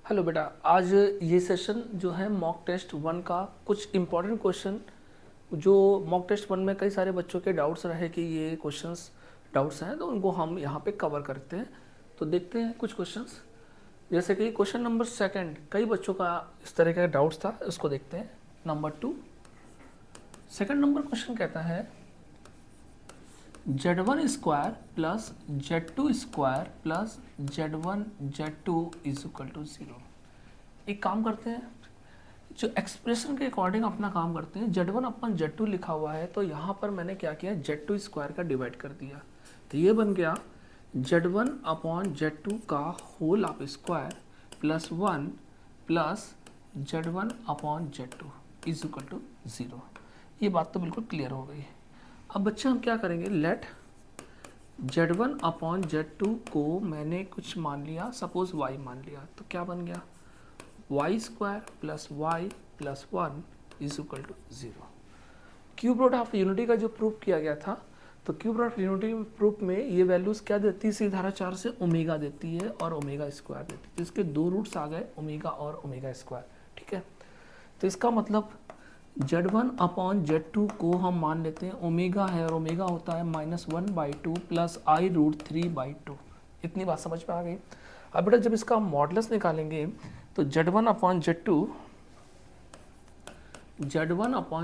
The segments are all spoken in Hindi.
हेलो बेटा, आज ये सेशन जो है मॉक टेस्ट 1 का कुछ इम्पोर्टेंट क्वेश्चन जो मॉक टेस्ट 1 में कई सारे बच्चों के डाउट्स रहे कि ये क्वेश्चंस डाउट्स हैं तो उनको हम यहाँ पे कवर करते हैं। तो देखते हैं कुछ क्वेश्चंस, जैसे कि क्वेश्चन नंबर सेकंड, कई बच्चों का इस तरह का डाउट्स था, उसको देखते हैं। नंबर 2, सेकंड नंबर क्वेश्चन कहता है Z1 square plus Z2 square plus Z1 Z2 is equal to 0। एक काम करते हैं, जो एक्सप्रेशन के अकॉर्डिंग अपना काम करते हैं। Z1 अपन Z2 लिखा हुआ है तो यहाँ पर मैंने क्या किया, Z2 स्क्वायर का डिवाइड कर दिया, तो ये बन गया Z1 अपॉन Z2 का whole of square plus 1 plus Z1 upon Z2 is equal to 0। ये बात तो बिल्कुल क्लियर हो गई। अब बच्चे हम क्या करेंगे, लेट Z1 अपॉन Z2 को मैंने कुछ मान लिया, सपोज y मान लिया, तो क्या बन गया y square plus y plus 1 is equal to 0। Cube root of unity का जो प्रूफ किया गया था, तो cube root of unity proof में ये वैल्यूज क्या देती है, सीधी धारा 4 से ओमेगा देती है और ओमेगा स्क्वायर देती है, तो इसके दो रूट्स आ गए ओमेगा और ओमेगा स्क्वायर। ठीक है, तो इसका मतलब Z1 अपॉन Z2 को हम मान लेते हैं ओमेगा है, और ओमेगा होता है -1/2 प्लस आई रूट 3/2। इतनी बात समझ में आ गई। अब बेटा जब इसका मॉडुलस निकालेंगे तो Z1 upon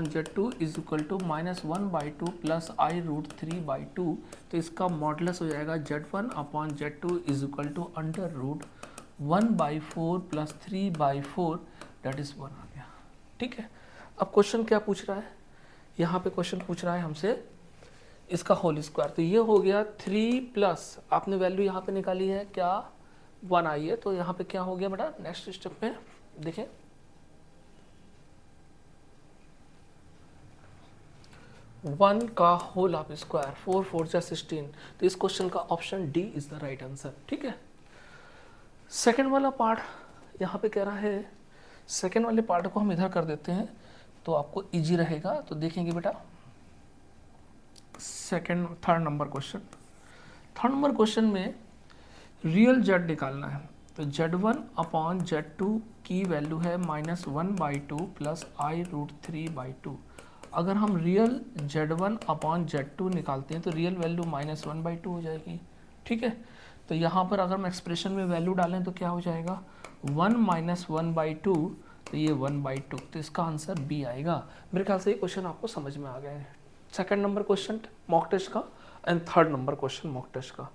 Z2 is equal to -1/2 plus i root 3/2, तो इसका मॉडुलस हो जाएगा Z1 upon Z2 is equal to under root 1/4 plus 3/4 that is 1 आ गया। ठीक है, अब क्वेश्चन क्या पूछ रहा है, यहाँ पे क्वेश्चन पूछ रहा है हमसे इसका होल स्क्वायर, तो ये हो गया 3 प्लस आपने वैल्यू यहाँ पे निकाली है क्या 1 आई है, तो यहाँ पे क्या हो गया बेटा, नेक्स्ट स्टेप में देखें 1 का होल ऑफ स्क्वायर 4 4 जा 16, तो इस क्वेश्चन का option D is the right answer. ठीक है, सेकंड वाला पार्ट यहाँ पे कह रहा है, सेकंड वाले पार्ट को हम इधर कर देते हैं तो आपको इजी रहेगा। तो देखेंगे बेटा थर्ड नंबर क्वेश्चन में रियल Z निकालना है, तो Z1 अपॉन Z2 की वैल्यू है -1/2 प्लस आई रूट 3/2। अगर हम रियल Z1 अपॉन Z2 निकालते हैं तो रियल वैल्यू -1/2 हो जाएगी। ठीक है, तो यहाँ पर अगर हम एक्सप्रेशन में वैल्यू डालें तो क्या हो जाएगा 1 - 1/2, तो ये 1/2, तो इसका आंसर बी आएगा। मेरे ख्याल से ये क्वेश्चन आपको समझ में आ गया है, second number question mock test का and third number question mock test का।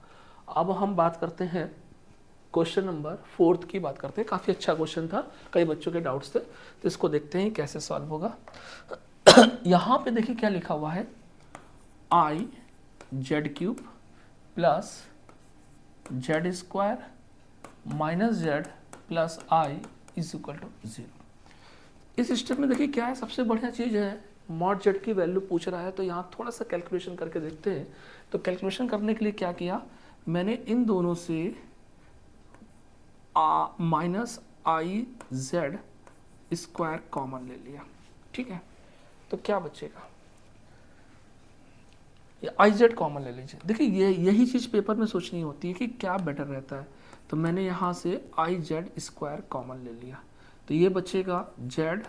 अब हम बात करते हैं क्वेश्चन नंबर 4 की बात करते हैं। काफ़ी अच्छा क्वेश्चन था, कई बच्चों के डाउट्स थे, तो इसको देखते हैं कैसे सॉल्व होगा। यहाँ पे देखिए क्या लिखा हुआ है, i z cube plus z square minus z plus i is equal to 0। इस स्टेप में देखिए क्या है, सबसे बढ़िया चीज़ है मॉड जेड की वैल्यू पूछ रहा है, तो यहाँ थोड़ा सा कैलकुलेशन करके देखते हैं। तो कैलकुलेशन करने के लिए क्या किया, मैंने इन दोनों से minus I Z square common ले लिया। ठीक है, तो क्या बचेगा, ये आई जेड कॉमन ले लीजिए। देखिए यही चीज़ पेपर में सोचनी होती है कि क्या बेटर रहता है, तो मैंने यहाँ से आई जेड स्क्वायर कॉमन ले लिया, तो ये बचेगा जेड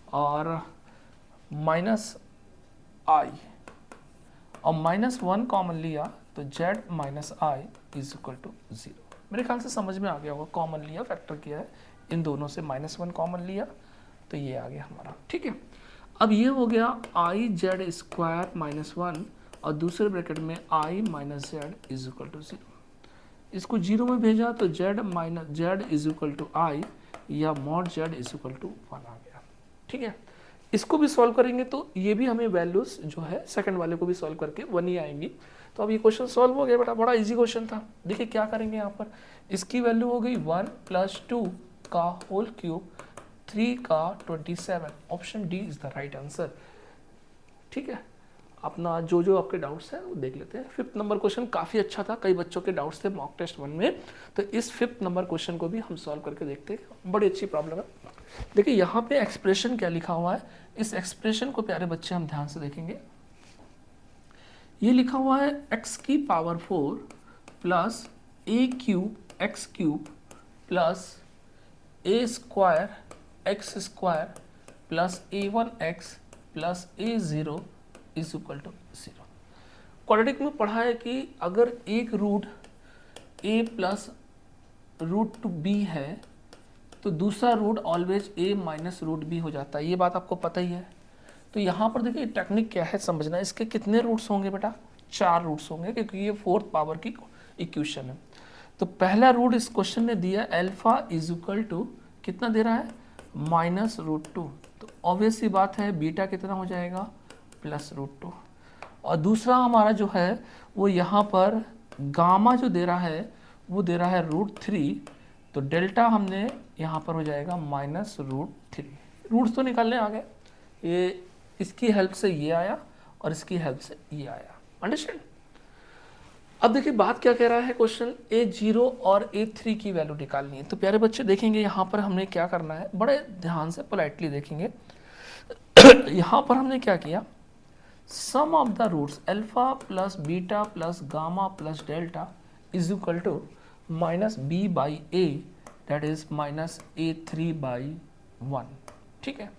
और माइनस आई, और -1 कॉमन लिया तो Z minus i is equal to 0। मेरे ख्याल से समझ में आ गया होगा, कॉमन लिया फैक्टर किया है, इन दोनों से -1 कॉमन लिया तो ये आ गया हमारा। ठीक है, अब ये हो गया आई जेड स्क्वायर -1 और दूसरे ब्रैकेट में I minus Z is equal to 0। इसको 0 में भेजा तो Z minus Z is equal to I या mod Z is equal to 1 आ गया। ठीक है, इसको भी सॉल्व करेंगे तो ये भी हमें वैल्यूज जो है सेकंड वाले को भी सॉल्व करके 1 ही आएंगी। तो अब ये क्वेश्चन सॉल्व हो गया बेटा, बड़ा इजी क्वेश्चन था। देखिए क्या करेंगे यहाँ पर, इसकी वैल्यू हो गई 1 + 2 का होल क्यूब 3 का 27, option D is the right answer. ठीक है, अपना जो आपके डाउट्स हैं वो देख लेते हैं। 5th नंबर क्वेश्चन काफ़ी अच्छा था, कई बच्चों के डाउट्स थे मॉक टेस्ट 1 में, तो इस 5th नंबर क्वेश्चन को भी हम सॉल्व करके देखते हैं। बड़ी अच्छी प्रॉब्लम है। देखिए यहाँ पे एक्सप्रेशन क्या लिखा हुआ है, इस एक्सप्रेशन को प्यारे बच्चे हम ध्यान से देखेंगे। ये लिखा हुआ है x⁴ plus a³ x³ plus a square x square plus a1x plus a0 is equal to 0। Quadratic में पढ़ा है कि अगर एक root a plus root two b है तो दूसरा root always a minus root b हो जाता है, ये बात आपको पता ही है। तो यहाँ पर देखिए टेक्निक क्या है समझना, इसके कितने रूट्स होंगे बेटा, 4 रूट्स होंगे क्योंकि ये 4th पावर की इक्वेशन है। तो पहला रूट इस क्वेश्चन ने दिया अल्फा इज इक्वल टू कितना दे रहा है, माइनस रूट टू। तो ऑब्वियस सी बात है बीटा कितना हो जाएगा, प्लस रूट टू। और दूसरा हमारा जो है वो यहाँ पर गामा जो दे रहा है वो दे रहा है रूट थ्री। तो डेल्टा हमने यहाँ पर हो जाएगा माइनस रूट थ्री। रूट्स तो निकालने आ गए, ये इसकी हेल्प से ये आया और इसकी हेल्प से ये आया। अंडरस्टैंड। अब देखिए बात क्या कह रहा है क्वेश्चन, a0 और a3 की वैल्यू निकालनी है। तो प्यारे बच्चे देखेंगे यहाँ पर हमने क्या करना है, बड़े ध्यान से पोलाइटली देखेंगे। यहाँ पर हमने क्या किया, sum of the roots alpha plus beta plus gamma plus delta is equal to minus b by a, that is minus a3 by 1। ठीक है।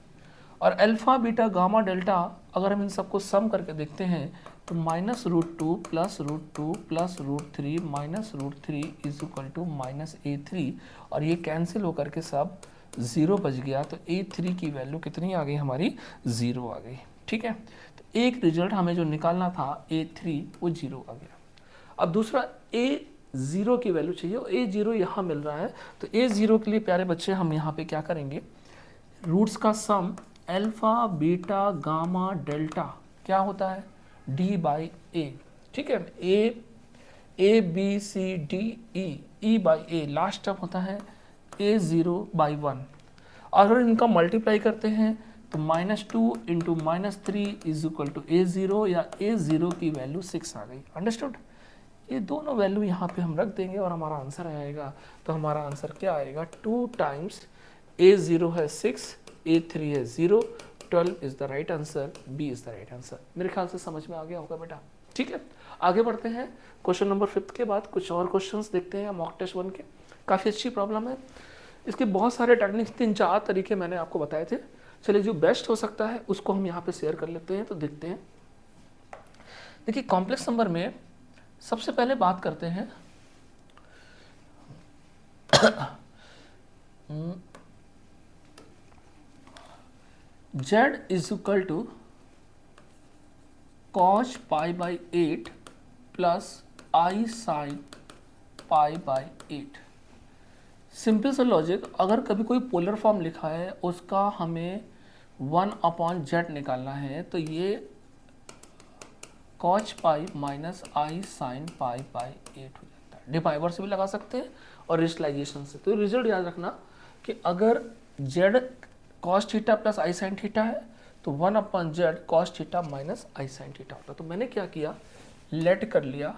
और अल्फा बीटा गामा डेल्टा अगर हम इन सबको सम करके देखते हैं तो minus root two plus root three minus root three is equal to minus a3, और ये कैंसिल होकर के सब 0 बच गया। तो a3 की वैल्यू कितनी आ गई हमारी, 0 आ गई। ठीक है। तो एक रिजल्ट हमें जो निकालना था a3 वो 0 आ गया। अब दूसरा a0 की वैल्यू चाहिए, a0 यहाँ मिल रहा है। तो a0 के लिए प्यारे बच्चे हम यहाँ पे क्या करेंगे, रूट्स का sum alpha beta gamma delta क्या होता है, d बाई ए। ठीक है। A B c d e by a, last term होता है a0 बाई 1। अगर इनका मल्टीप्लाई करते हैं तो minus two into minus three is equal to a0, या a0 की वैल्यू 6 आ गई। अंडरस्टूड। ये दोनों वैल्यू यहाँ पे हम रख देंगे और हमारा आंसर आएगा। तो हमारा आंसर क्या आएगा, 2 टाइम्स a0 है 6, a3 है 0, 12 is the right answer, b is the right answer. मेरे ख्याल से समझ में आ गया होगा बेटा। ठीक है। आगे बढ़ते हैं, क्वेश्चन नंबर 5 के बाद कुछ और क्वेश्चंस देखते हैं मॉक टेस्ट 1 के। काफ़ी अच्छी प्रॉब्लम है, इसके बहुत सारे टेक्निक्स 3-4 तरीके मैंने आपको बताए थे। चलिए जो बेस्ट हो सकता है उसको हम यहाँ पे शेयर कर लेते हैं। तो देखते हैं, देखिए कॉम्प्लेक्स नंबर में सबसे पहले बात करते हैं z is equal to cos pi by 8 plus i sine pi by 8। Simple सा लॉजिक, अगर कभी कोई पोलर फॉर्म लिखा है उसका हमें 1/z निकालना है तो ये cos pi minus I sine pi by 8 हो जाता है। डिवाइवर से भी लगा सकते हैं और रेशनलाइजेशन से। तो रिजल्ट याद रखना कि अगर z cos theta plus i sine theta है तो 1/z कॉस थीटा माइनस आई साइन थीटा होता है। तो मैंने क्या किया, लेट कर लिया,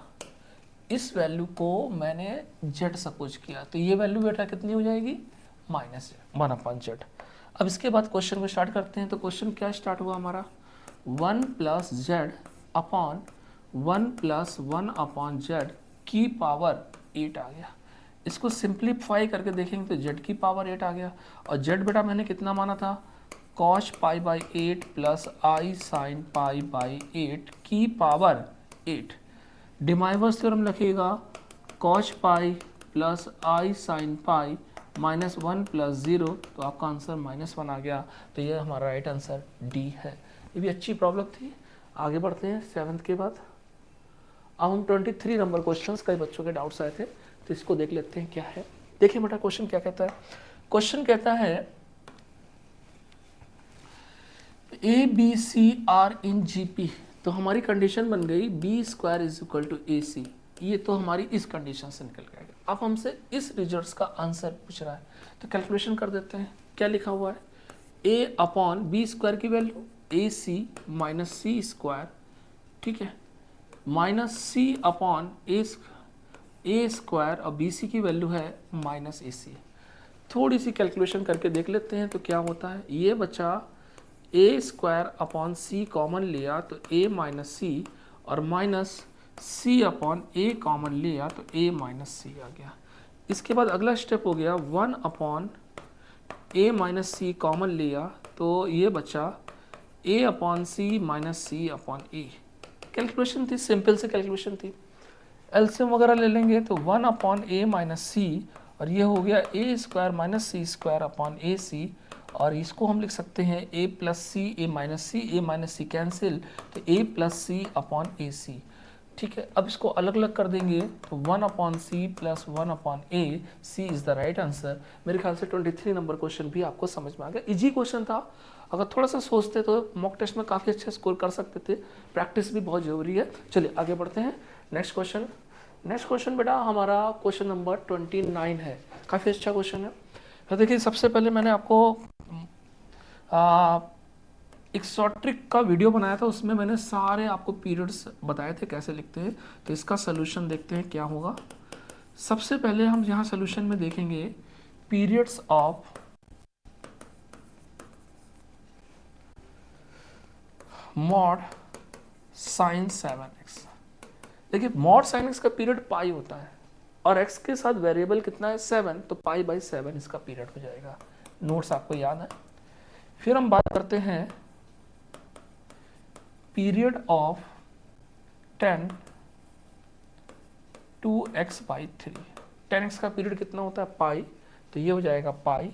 इस वैल्यू को मैंने z सपोज किया। तो ये वैल्यू बेटा कितनी हो जाएगी, माइनस 1/z। अब इसके बाद क्वेश्चन को स्टार्ट करते हैं। तो क्वेश्चन क्या स्टार्ट हुआ हमारा, 1 plus Z upon 1 plus 1/z की पावर 8 आ गया। इसको सिंप्लीफाई करके देखेंगे तो z की पावर 8 आ गया। और z बेटा मैंने कितना माना था, cos pi by 8 plus i sine pi by 8 की पावर 8। डिमाइवर्स थ्योरम लिखिएगा, cos pi plus i sine pi minus 1 plus 0, तो आपका आंसर -1 आ गया। तो ये हमारा राइट आंसर डी है। ये भी अच्छी प्रॉब्लम थी। आगे बढ़ते हैं 7th के बाद। अब हम 23 नंबर क्वेश्चंस, कई बच्चों के डाउट्स आए थे तो इसको देख लेते हैं क्या है। देखिए बेटा क्वेश्चन क्या कहता है, क्वेश्चन कहता है A B C are in GP. तो हमारी कंडीशन बन गई B square is equal to A C. ये तो हमारी इस कंडीशन से निकल गया। अब हमसे इस रिजल्ट्स का आंसर पूछ रहा है तो कैलकुलेशन कर देते हैं। क्या लिखा हुआ है, ए अपॉन बी स्क्वायर की वैल्यू ए सी माइनस सी स्क्वायर, ठीक है, माइनस सी अपॉन ए स्क्वायर, और बी सी की वैल्यू है माइनस ए सी। थोड़ी सी कैलकुलेशन करके देख लेते हैं तो क्या होता है। ये बचा ए स्क्वायर अपॉन सी कॉमन लिया तो ए माइनस सी, और माइनस सी अपॉन ए कॉमन लिया तो ए माइनस सी आ गया। इसके बाद अगला स्टेप हो गया 1 upon a minus c common लिया तो ये बचा a upon c minus C upon a. Calculation थी, सिंपल से कैलकुलेशन थी। एलसीएम वगैरह ले लेंगे तो 1 अपॉन ए माइनस सी, और ये हो गया a square minus c square upon A c, और इसको हम लिख सकते हैं a plus c a minus c cancel, तो a plus c upon A c. ठीक है, अब इसको अलग अलग कर देंगे तो 1 upon c plus 1 upon A, c is the right answer. मेरे ख्याल से 23 नंबर क्वेश्चन भी आपको समझ में आ गया। इजी क्वेश्चन था, अगर थोड़ा सा सोचते तो मॉक टेस्ट में काफ़ी अच्छा स्कोर कर सकते थे। प्रैक्टिस भी बहुत ज़रूरी है। चलिए आगे बढ़ते हैं। नेक्स्ट क्वेश्चन बेटा हमारा क्वेश्चन नंबर 29 है। काफ़ी अच्छा क्वेश्चन है। तो देखिए, सबसे पहले मैंने आपको एक शॉर्ट ट्रिक का वीडियो बनाया था, उसमें मैंने सारे आपको पीरियड्स बताए थे कैसे लिखते हैं। तो इसका सोल्यूशन देखते हैं क्या होगा। सबसे पहले हम यहाँ सोल्यूशन में देखेंगे periods of mod sine 7x। देखिए, मॉड साइन x का पीरियड पाई होता है और x के साथ वेरिएबल कितना है 7, तो पाई बाई 7 इसका पीरियड हो जाएगा। नोट्स आपको याद है। फिर हम बात करते हैं period of 10 2x by 3। 10x का पीरियड कितना होता है पाई, तो ये हो जाएगा पाई,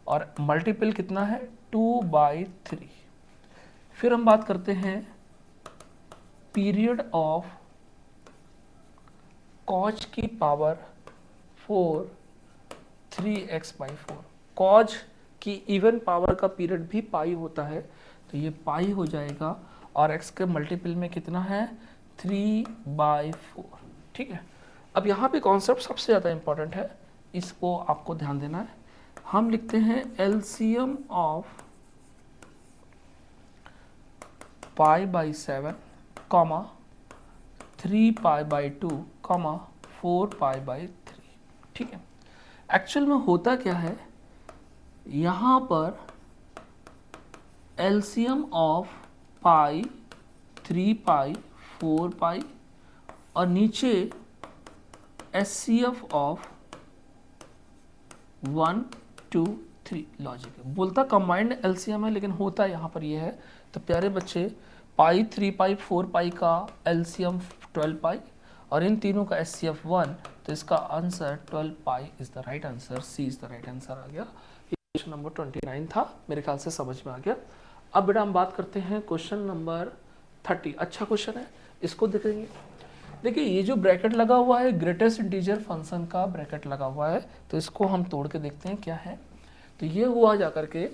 और मल्टीपल कितना है 2 बाई 3। फिर हम बात करते हैं पीरियड ऑफ कॉज की पावर 4 3x बाई 4। कॉज की इवन पावर का पीरियड भी पाई होता है, तो ये पाई हो जाएगा, और x के मल्टीपल में कितना है 3 बाई 4। ठीक है, अब यहाँ पे कॉन्सेप्ट सबसे ज़्यादा इंपॉर्टेंट है, इसको आपको ध्यान देना है। हम लिखते हैं LCM of pi by 7 comma 3 pi by 2 comma 4 pi by 3। ठीक है, एक्चुअल में होता क्या है, यहाँ पर एलसीएम ऑफ पाई 3 पाई 4 पाई, और नीचे एचसीएफ ऑफ 1 2 3 लॉजिक है। बोलता कंबाइंड एलसीएम है, लेकिन होता यहाँ पर ये है। तो प्यारे बच्चे, पाई 3 पाई 4 पाई का एलसीएम 12 पाई, और इन तीनों का एचसीएफ 1, तो इसका answer 12 pi is the right answer. C is the right answer आ गया। ये क्वेश्चन नंबर 29 था, मेरे ख्याल से समझ में आ गया। अब बेटा हम बात करते हैं क्वेश्चन नंबर 30। अच्छा क्वेश्चन है, इसको देखेंगे। देखिए, ये जो ब्रैकेट लगा हुआ है ग्रेटेस्ट इंटीजर फंक्शन का ब्रैकेट लगा हुआ है, तो इसको हम तोड़ के देखते हैं क्या है। तो ये हुआ जाकर के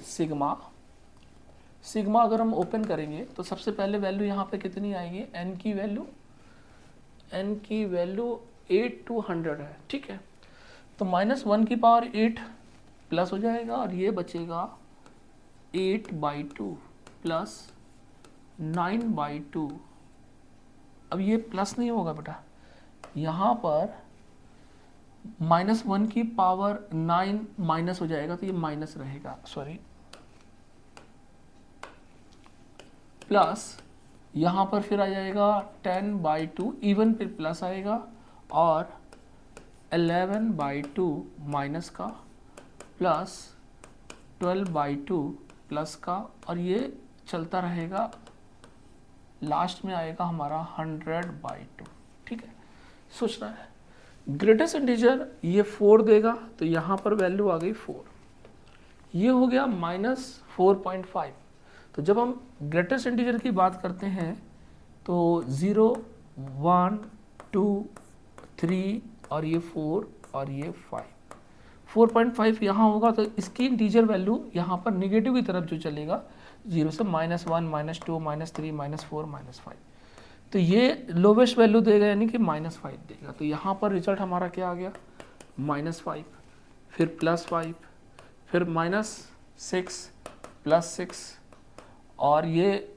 सिग्मा अगर हम ओपन करेंगे तो सबसे पहले वैल्यू यहाँ पे कितनी आएगी, n की वैल्यू 8 to 100 है। ठीक है, तो -1 की पावर 8 प्लस हो जाएगा, और ये बचेगा 8 बाई 2 प्लस 9 बाई 2। अब ये प्लस नहीं होगा बेटा, यहाँ पर -1 की पावर 9 माइनस हो जाएगा, तो ये माइनस रहेगा, सॉरी, प्लस यहाँ पर फिर आ जाएगा 10 बाई 2 इवन, फिर प्लस आएगा, और 11 बाई 2 माइनस का, प्लस 12 बाई 2 प्लस का, और ये चलता रहेगा, लास्ट में आएगा हमारा 100 बाई 2। ठीक है, सोचना है ग्रेटेस्ट इंटीजर ये 4 देगा, तो यहाँ पर वैल्यू आ गई 4, ये हो गया -4.5। तो जब हम ग्रेटेस्ट इंटीजर की बात करते हैं तो 0 1 2 3 और ये 4 और ये 5, 4.5 यहाँ होगा, तो इसकी इंटीजर वैल्यू यहाँ पर निगेटिव की तरफ जो चलेगा 0 से -1 -2 -3 -4 -5, तो ये लोवेस्ट वैल्यू देगा, यानी कि -5 देगा। तो यहाँ पर रिजल्ट हमारा क्या आ गया, -5, फिर +5, फिर -6 +6, और ये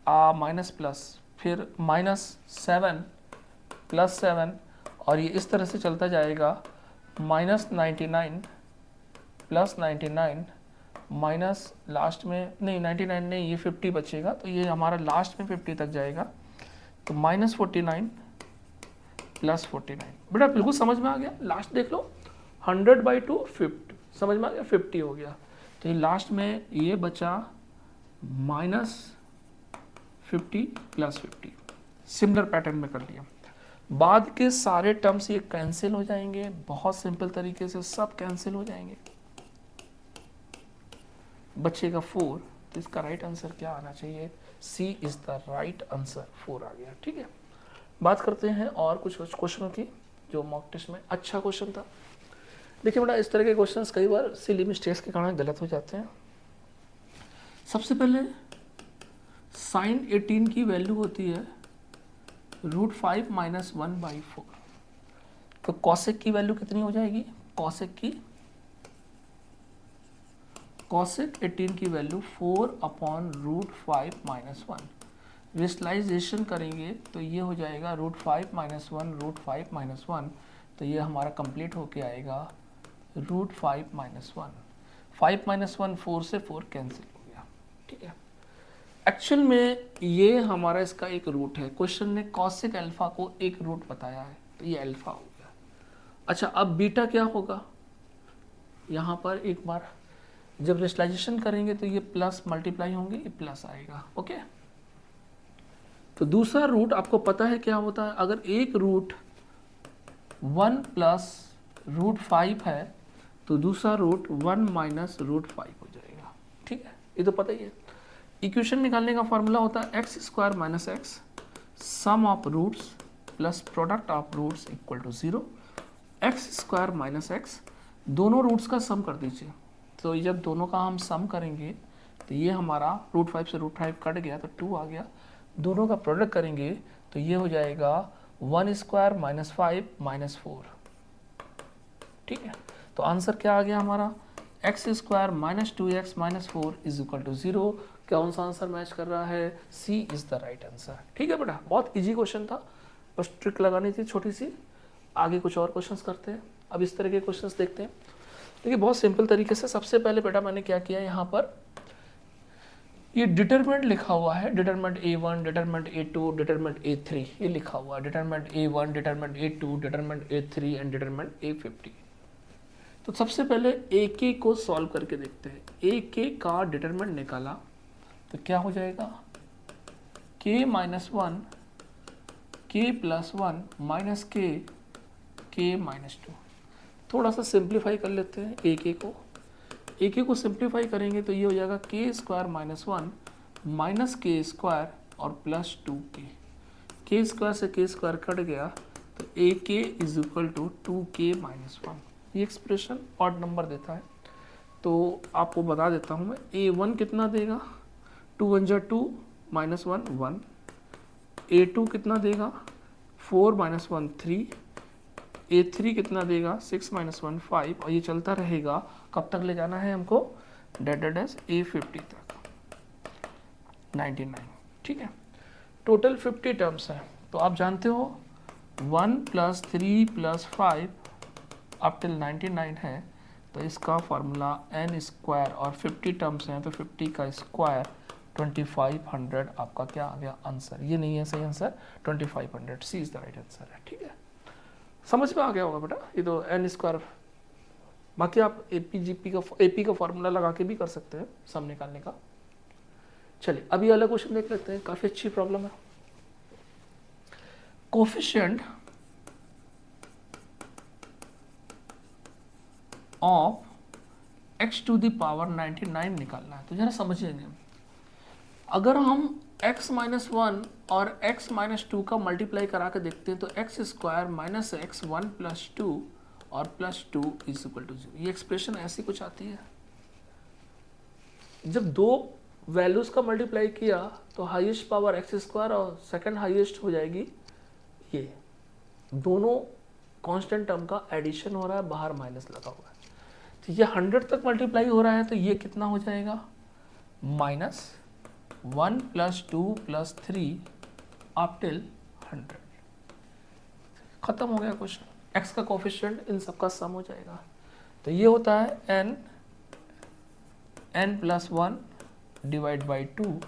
माइनस प्लस, फिर -7 +7, और ये इस तरह से चलता जाएगा, -99 +99 माइनस लास्ट में नहीं 99 नहीं, ये 50 बचेगा, तो ये हमारा लास्ट में 50 तक जाएगा, तो -49 +49। बेटा बिल्कुल समझ में आ गया, लास्ट देख लो, 100 बाई 2 50, समझ में आ गया, 50 हो गया। तो ये लास्ट में ये बचा -50 + 50। सिमिलर पैटर्न में कर लिया। बाद के सारे टर्म्स ये कैंसिल हो जाएंगे, बहुत सिंपल तरीके से सब कैंसिल हो जाएंगे, बचेगा 4। तो इसका राइट आंसर क्या आना चाहिए? सी इज द राइट आंसर, 4 आ गया। ठीक है, बात करते हैं और कुछ क्वेश्चनों की जो मॉक टेस्ट में अच्छा क्वेश्चन था। देखिए बेटा, इस तरह के क्वेश्चंस कई बार सिली मिस्टेक्स के कारण गलत हो जाते हैं। सबसे पहले sin 18 की वैल्यू होती है √5 - 1/4। तो cosec की वैल्यू कितनी हो जाएगी? cosec 18 की वैल्यू 4/√5 - 1। विजुअलाइजेशन करेंगे तो ये हो जाएगा √5 - 1 √5 - 1। तो ये हमारा कंप्लीट होके आएगा √5 - 1। 5 - 1 4 से 4 कैंसिल हो गया। ठीक है, एक्चुअल में ये हमारा इसका एक रूट है। क्वेश्चन ने cosec अल्फा को एक रूट बताया है, तो ये अल्फा हो गया। अच्छा, अब बीटा क्या होगा? यहाँ पर एक बार जब रेशनलाइजेशन करेंगे तो ये प्लस मल्टीप्लाई होंगे, ये प्लस आएगा। ओके, तो दूसरा रूट आपको पता है क्या होता है? अगर एक रूट 1 + √5 है तो दूसरा रूट 1 - √5 हो जाएगा। ठीक है, ये तो पता ही है। इक्वेशन निकालने का फॉर्मूला होता है x² - x sum of roots plus product of roots equal to 0। x² - x दोनों रूट्स का सम कर दीजिए। तो जब दोनों का हम सम करेंगे तो ये हमारा √5 से √5 कट गया तो 2 आ गया। दोनों का प्रोडक्ट करेंगे तो ये हो जाएगा 1² - 5 - 4। ठीक है, तो आंसर क्या आ गया हमारा? x² - 2x - 4 = 0। कौन सा आंसर मैच कर रहा है? सी इज द राइट आंसर। ठीक है बेटा, बहुत इजी क्वेश्चन था, बस ट्रिक लगानी थी छोटी सी। आगे कुछ और क्वेश्चंस करते हैं। अब इस तरह के क्वेश्चंस देखते हैं। देखिए, बहुत सिंपल तरीके से सबसे पहले बेटा मैंने क्या किया, यहाँ पर ये डिटरमिनेंट लिखा हुआ है, determinant A1, determinant A2, determinant A3, ये लिखा हुआ है। Determinant A1, determinant A2, determinant A3 and determinant A50। तो सबसे पहले AK को सॉल्व करके देखते हैं। AK का डिटरमिनेंट निकाला तो क्या हो जाएगा? K - 1 K + 1 K - 2। थोड़ा सा सिंप्लीफाई कर लेते हैं AK को सिंप्लीफाई करेंगे तो ये हो जाएगा K² - 1 -K² और +2K। K² से K² कट गया तो AK = 2K - 1। ये एक्सप्रेशन ऑड नंबर देता है, तो आपको बता देता हूँ मैं। A1 कितना देगा? 2 × 1 = 2 -1 1। A2 कितना देगा? 4 - 1 3। A3 कितना देगा? 6 - 1 5। और ये चलता रहेगा, कब तक ले जाना है हमको? A50 तक, 99। ठीक है, टोटल 50 टर्म्स हैं। तो आप जानते हो 1 + 3 + 5 अप टिल 99 है। तो इसका फॉर्मूला n² और 50 टर्म्स हैं तो 50 का स्क्वायर 2500 आपका क्या आ गया? आंसर। ये नहीं है सही answer, 2500 c is the right answer है। ठीक है, समझ में आ गया होगा बेटा, ये तो n²। बाकी आप AP का फॉर्मूला लगा के भी कर सकते हैं सम निकालने का। चलिए अभी अलग क्वेश्चन देख लेते हैं, काफी अच्छी प्रॉब्लम है। कोफिशिएंट ऑफ x⁻99 निकालना है। तो जरा समझिए, अगर हम x - 1 और x - 2 का मल्टीप्लाई करा के देखते हैं तो x² - x 1 + 2 और +2 = 0। ये एक्सप्रेशन ऐसी कुछ आती है। जब दो वैल्यूज का मल्टीप्लाई किया तो हाईएस्ट पावर x² और सेकंड हाईएस्ट हो जाएगी ये। दोनों कांस्टेंट टर्म का एडिशन हो रहा है, बाहर माइनस लगा हुआ है। तो ये 100 तक मल्टीप्लाई हो रहा है तो ये कितना हो जाएगा? -1 + 2 + 3 अप टिल 100। खत्म हो गया क्वेश्चन। x का कोफिशिएंट इन सब का सम हो जाएगा। तो ये होता है n + 1 / 2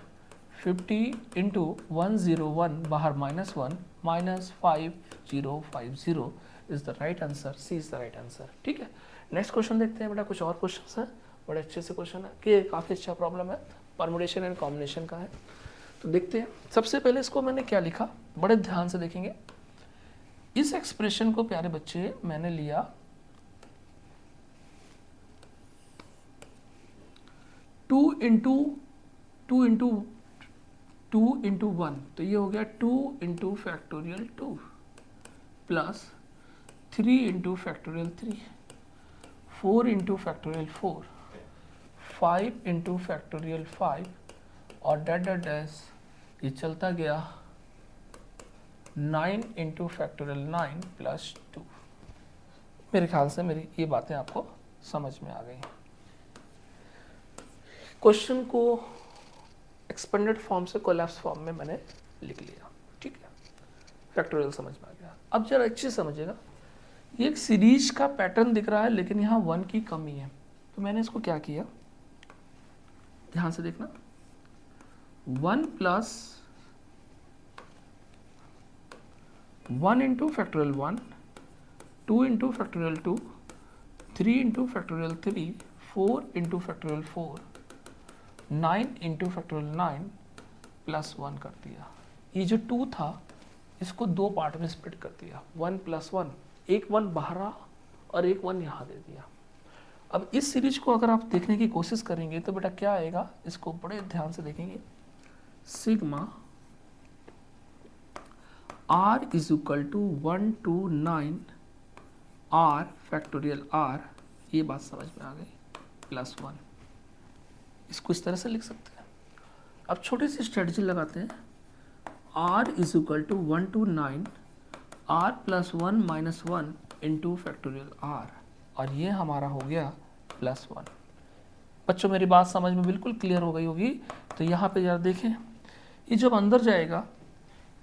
50 × 101 बाहर -1 -5050 is the right answer. C is the right answer. ठीक है, नेक्स्ट क्वेश्चन देखते हैं बेटा। कुछ और क्वेश्चन है बड़े अच्छे से क्वेश्चन है कि काफ़ी अच्छा प्रॉब्लम है, परमुटेशन एंड कॉम्बिनेशन का है। तो देखते हैं, सबसे पहले इसको मैंने क्या लिखा, बड़े ध्यान से देखेंगे। इस एक्सप्रेशन को प्यारे बच्चे मैंने लिया 2 इंटू 1, तो ये हो गया 2 into factorial 2 plus 3 into factorial 3, 4 into factorial 4, 5 into factorial 5 और डैट डैश ये चलता गया 9 इंटू फैक्टोरियल 9 प्लस 2। मेरे ख्याल से मेरी ये बातें आपको समझ में आ गई। क्वेश्चन को एक्सपेंडेड फॉर्म से कोलैप्स फॉर्म में मैंने लिख लिया, ठीक है, फैक्टोरियल समझ में आ गया। अब जरा अच्छे से समझिएगा, ये एक सीरीज का पैटर्न दिख रहा है लेकिन यहाँ 1 की कमी है, तो मैंने इसको क्या किया, ध्यान से देखना, 1 plus 1 into factorial 1, 2 into factorial 2, 3 into factorial 3, 4 into factorial 4, 9 into factorial 9 plus 1 कर दिया। ये जो 2 था इसको 2 पार्ट में स्प्लिट कर दिया, 1 प्लस 1, एक 1 बाहर आ और एक 1 यहाँ दे दिया। अब इस सीरीज को अगर आप देखने की कोशिश करेंगे तो बेटा क्या आएगा, इसको बड़े ध्यान से देखेंगे, sigma r is equal to 1 to 9 r factorial r, ये बात समझ में आ गई, प्लस 1। इसको इस तरह से लिख सकते हैं। अब छोटी सी स्ट्रेटजी लगाते हैं, r is equal to 1 to 9 r plus 1 minus 1 into factorial r, और ये हमारा हो गया प्लस 1। बच्चों मेरी बात समझ में बिल्कुल क्लियर हो गई होगी। तो यहाँ पे जरा देखें, ये जब अंदर जाएगा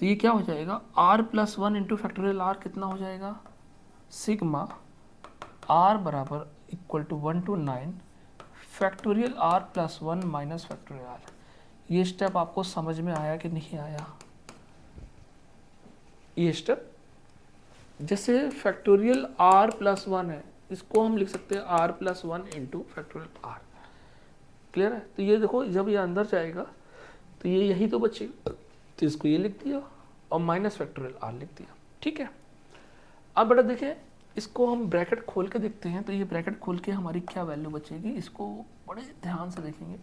तो ये क्या हो जाएगा, r plus 1 into factorial r कितना हो जाएगा, सिग्मा r बराबर equal to 1 to 9 factorial r plus 1 minus factorial r। ये स्टेप आपको समझ में आया कि नहीं आया? ये स्टेप जैसे फैक्टोरियल r प्लस 1 है, इसको हम लिख सकते हैं r plus 1 into factorial r। Clear है? तो ये देखो, जब ये अंदर जाएगा तो ये यही तो बचेगा, तो इसको ये लिख दिया और माइनस फैक्टोरियल r लिख दिया, ठीक है। अब बेटा देखें, इसको हम ब्रैकेट खोल के देखते हैं, तो ये ब्रैकेट खोल के हमारी क्या वैल्यू बचेगी, इसको बड़े ध्यान से देखेंगे।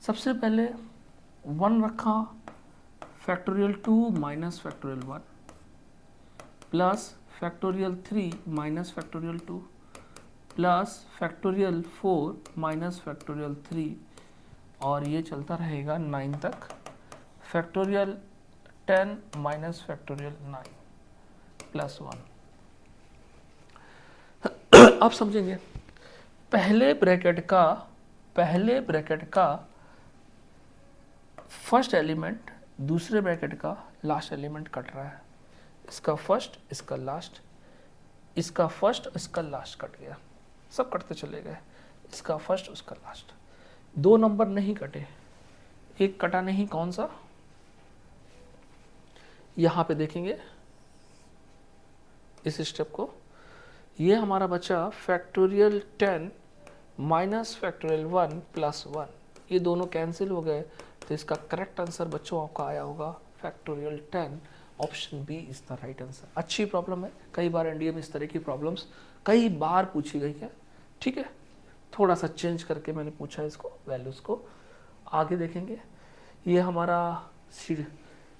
सबसे पहले 1 रखा, factorial 2 minus factorial 1 plus factorial 3 minus factorial 2 plus factorial 4 minus factorial 3, और ये चलता रहेगा 9 तक, फैक्टोरियल 10 माइनस फैक्टोरियल 9 प्लस 1। आप समझेंगे, पहले ब्रैकेट का फर्स्ट एलिमेंट दूसरे ब्रैकेट का लास्ट एलिमेंट कट रहा है, इसका फर्स्ट, इसका लास्ट, इसका फर्स्ट, इसका लास्ट कट गया, सब कटते चले गए, इसका फर्स्ट, उसका लास्ट। 2 नंबर नहीं कटे, एक कटा नहीं, कौन सा, यहां पे देखेंगे इस स्टेप को, ये हमारा बचा फैक्टोरियल 10 माइनस फैक्टोरियल 1 प्लस 1, ये दोनों कैंसिल हो गए, तो इसका करेक्ट आंसर बच्चों आपका आया होगा factorial 10, option b is the right answer. अच्छी प्रॉब्लम है, कई बार एनडीए में इस तरह की प्रॉब्लम्स कई बार पूछी गई है, ठीक है। थोड़ा सा चेंज करके मैंने पूछा इसको, वैल्यूज को आगे देखेंगे। ये हमारा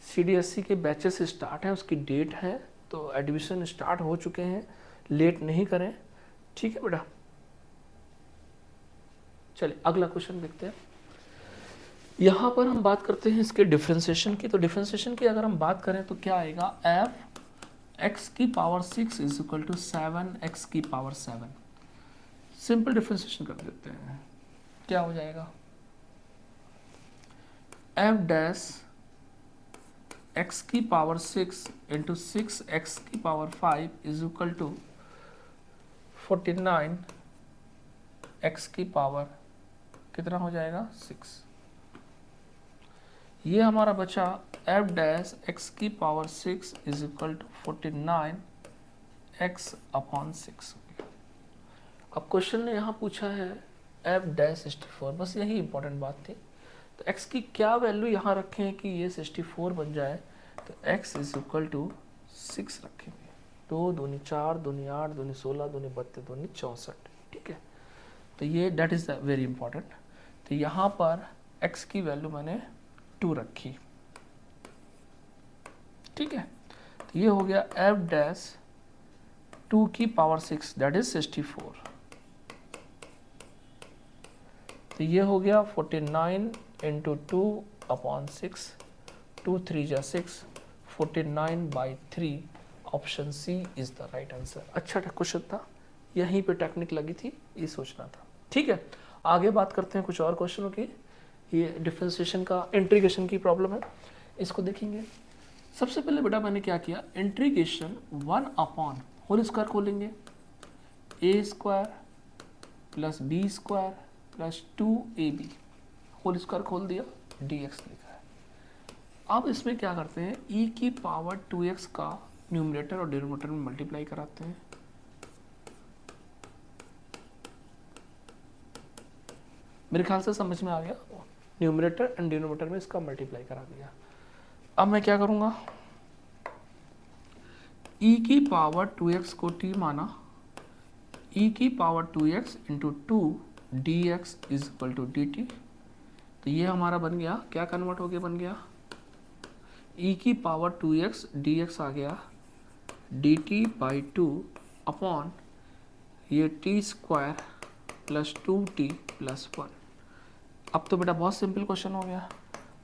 CDSE के बैचेस स्टार्ट हैं, उसकी डेट है, तो एडमिशन स्टार्ट हो चुके हैं, लेट नहीं करें, ठीक है बेटा। चलिए अगला क्वेश्चन देखते हैं। यहाँ पर हम बात करते हैं इसके डिफरेंशिएशन की। तो डिफरेंशिएशन की अगर हम बात करें तो क्या आएगा, f x की power 6 is equal to 7x की पावर 7। सिंपल डिफरेंशिएशन कर देते हैं, क्या हो जाएगा, f डैश x की पावर 6 इंटू 6x की power 5 is equal to 49 x की पावर कितना हो जाएगा, 6। ये हमारा बचा f डैश x की power 6 is equal to 49 x upon 6। अब क्वेश्चन ने यहाँ पूछा है एफ डैश 64, बस यही इंपॉर्टेंट बात थी। तो x की क्या वैल्यू यहाँ रखें कि ये 64 बन जाए, तो x इज इक्वल टू 6 रखेंगे। 2 दूनी 4, दूनी 8, दूनी 16, दूनी 32, दूनी 64, ठीक है। तो ये डेट इज़ वेरी इंपॉर्टेंट। तो यहाँ पर x की वैल्यू मैंने 2 रखी, ठीक है। तो ये हो गया एफ डैश 2 की पावर 6 दैट इज 64। तो ये हो गया 49 इंटू 2 अपॉन 6, 2 3 जा 6, 49/3। Option c is the right answer. अच्छा क्वेश्चन था, यहीं पे टेक्निक लगी थी, ये सोचना था, ठीक है। आगे बात करते हैं कुछ और क्वेश्चनों की। ये डिफरेंशिएशन का इंटीग्रेशन की प्रॉब्लम है, इसको देखेंगे। सबसे पहले बेटा मैंने क्या किया, इंटीग्रेशन 1 अपॉन होल स्क्वायर खोलेंगे, A square plus B square plus 2ab whole square खोल दिया, dx लिखा है। अब इसमें क्या करते हैं, e की पावर 2x का न्यूमरेटर और डिनोमिनेटर में मल्टीप्लाई कराते हैं। मेरे ख्याल से समझ में आ गया, न्यूमरेटर एंड डिनोमिनेटर में इसका मल्टीप्लाई करा दिया। अब मैं क्या करूंगा, e की पावर 2x को t माना, e की power 2x into 2 dx is equal to dt। तो ये हमारा बन गया, क्या कन्वर्ट हो गया, बन गया e की पावर 2x dx आ गया dt बाई 2 अपॉन ये t square plus 2t plus 1। अब तो बेटा बहुत सिंपल क्वेश्चन हो गया,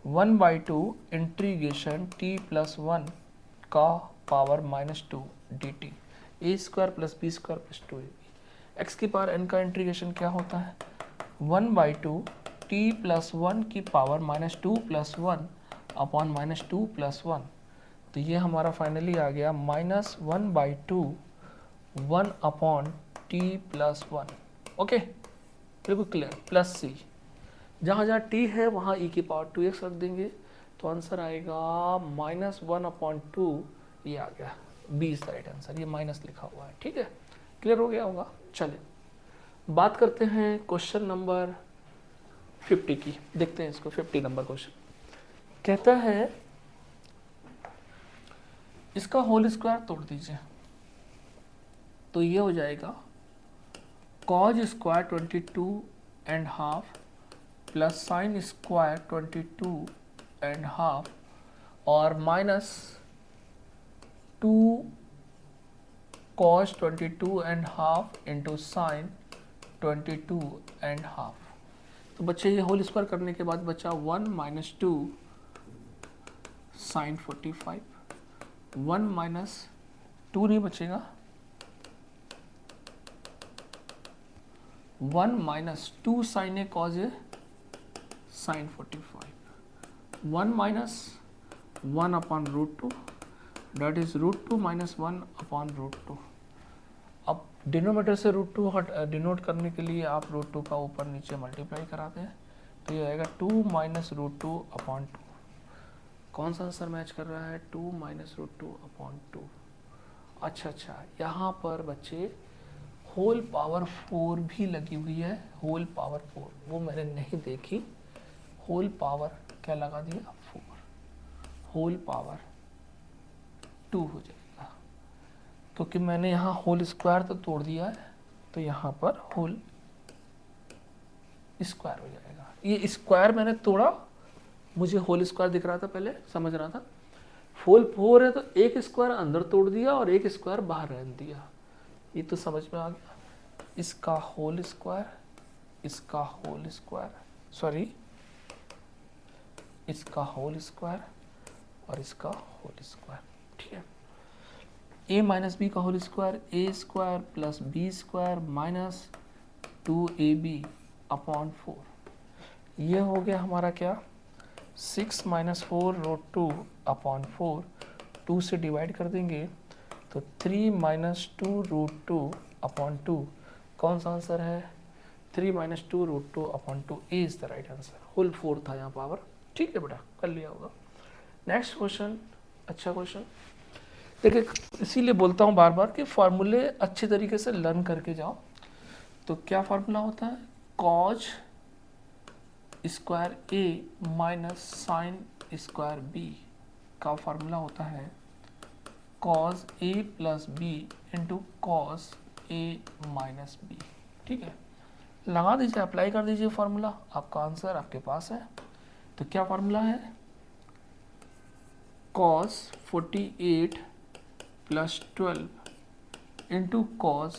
1/2 इंटीग्रेशन t प्लस 1 का power -2 dt, A square plus B square plus 2ab। X की पावर n का इंटीग्रेशन क्या होता है, 1/2 t प्लस 1 की पावर -2 प्लस 1 अपॉन -2 प्लस 1। तो ये हमारा फाइनली आ गया -1/2 1 अपॉन t प्लस 1। ओके, बिल्कुल क्लियर, प्लस सी। जहाँ जहाँ t है वहाँ e की पावर 2x रख देंगे, तो आंसर आएगा -1/2। ये आ गया, b is the right answer, ये माइनस लिखा हुआ है, ठीक है। क्लियर हो गया होगा। चलिए बात करते हैं क्वेश्चन नंबर 50 की, देखते हैं इसको। 50 नंबर क्वेश्चन कहता है इसका होल स्क्वायर तोड़ दीजिए, तो ये हो जाएगा cos square 22.5 plus sine square 22.5 और माइनस 2 cos 22.5 इंटू साइन 22.5। तो बच्चे ये होल स्क्वायर करने के बाद बचा 1 माइनस 2 साइन 45, 1 माइनस 2 नहीं बचेगा, 1 minus 2 sine a cos a sine 45, 1 minus 1 upon √2 that is √2 minus 1 upon √2। अब डिनोमीटर से √2 डिनोट करने के लिए आप √2 का ऊपर नीचे मल्टीप्लाई कराते हैं, तो ये आएगा 2 माइनस √2 अपॉन 2। कौन सा आंसर मैच कर रहा है, 2 माइनस √2 अपॉन 2। अच्छा, यहाँ पर बच्चे होल पावर 4 भी लगी हुई है, होल पावर 4 वो मैंने नहीं देखी। होल पावर क्या लगा दिया, 4, होल पावर 2 हो जाएगा, क्योंकि मैंने यहाँ होल स्क्वायर तो तोड़ दिया है, तो यहाँ पर होल स्क्वायर हो जाएगा। ये स्क्वायर मैंने तोड़ा, मुझे होल स्क्वायर दिख रहा था, पहले समझ रहा था होल 4 है, तो एक स्क्वायर अंदर तोड़ दिया और एक स्क्वायर बाहर रहने दिया, ये तो समझ में आ गया। इसका होल स्क्वायर, इसका होल स्क्वायर, सॉरी इसका होल स्क्वायर और इसका होल स्क्वायर, ठीक है। a माइनस बी का होल स्क्वायर, ए square plus B square minus 2ab upon 4। ये हो गया हमारा क्या, 6 माइनस 4 √2 अपॉन 4, 2 से डिवाइड कर देंगे तो 3 माइनस 2 √2 अपॉन 2। कौन सा आंसर है, 3 minus 2 √2 upon 2 is the right answer. Whole 4 था यहाँ पावर, ठीक है बेटा, कर लिया होगा। नेक्स्ट क्वेश्चन, अच्छा क्वेश्चन देखिए, इसीलिए बोलता हूँ बार बार कि फार्मूले अच्छे तरीके से लर्न करके जाओ। तो क्या फार्मूला होता है, कॉज स्क्वायर ए माइनस साइन स्क्वायर बी का फॉर्मूला होता है cause A plus B into cos A minus B. ठीक है, लगा दीजिए, अप्लाई कर दीजिए फॉर्मूला, आपका आंसर आपके पास है। तो क्या फॉर्मूला है, cos 48 plus 12 into cos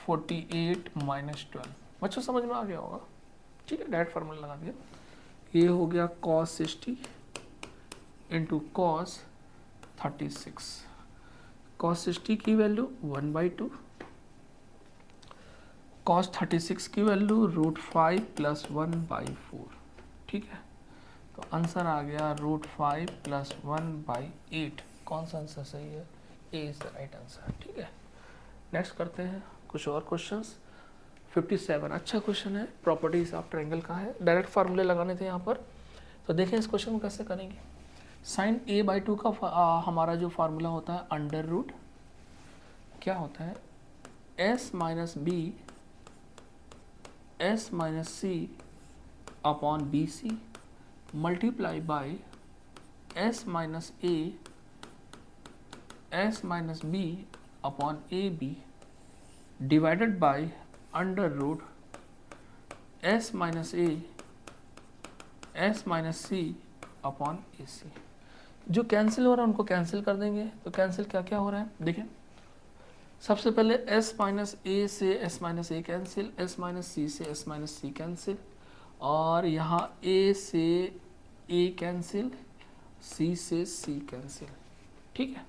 48 minus 12। बच्चों समझ में आ गया होगा। ठीक है, डायरेक्ट फार्मूला लगा दिया। ये हो गया कॉस 60 इंटू कॉस 36। कॉस 60 की वैल्यू 1/2, कॉस 36 की वैल्यू √5 प्लस 1/4। ठीक है, तो आंसर आ गया √5 प्लस 1/8। कौन सा आंसर सही है, ए इज द राइट आंसर। ठीक है, नेक्स्ट करते हैं कुछ और क्वेश्चंस। 57 अच्छा क्वेश्चन है, प्रॉपर्टीज ऑफ ट्रायंगल का है, डायरेक्ट फार्मूले लगाने थे यहाँ पर। तो देखें इस क्वेश्चन को कैसे करेंगे। साइन a/2 का हमारा जो फार्मूला होता है अंडर रूट क्या होता है, s minus B s minus C upon B C multiply by s minus a s minus B upon A B divided by under root s minus a s minus C upon A C. जो कैंसिल हो रहा है उनको कैंसिल कर देंगे। तो कैंसिल क्या क्या हो रहा है देखिए, सबसे पहले s माइनस ए से s माइनस ए कैंसिल, s माइनस सी से s माइनस सी कैंसिल, और यहाँ a से a कैंसिल, c से c कैंसिल। ठीक है,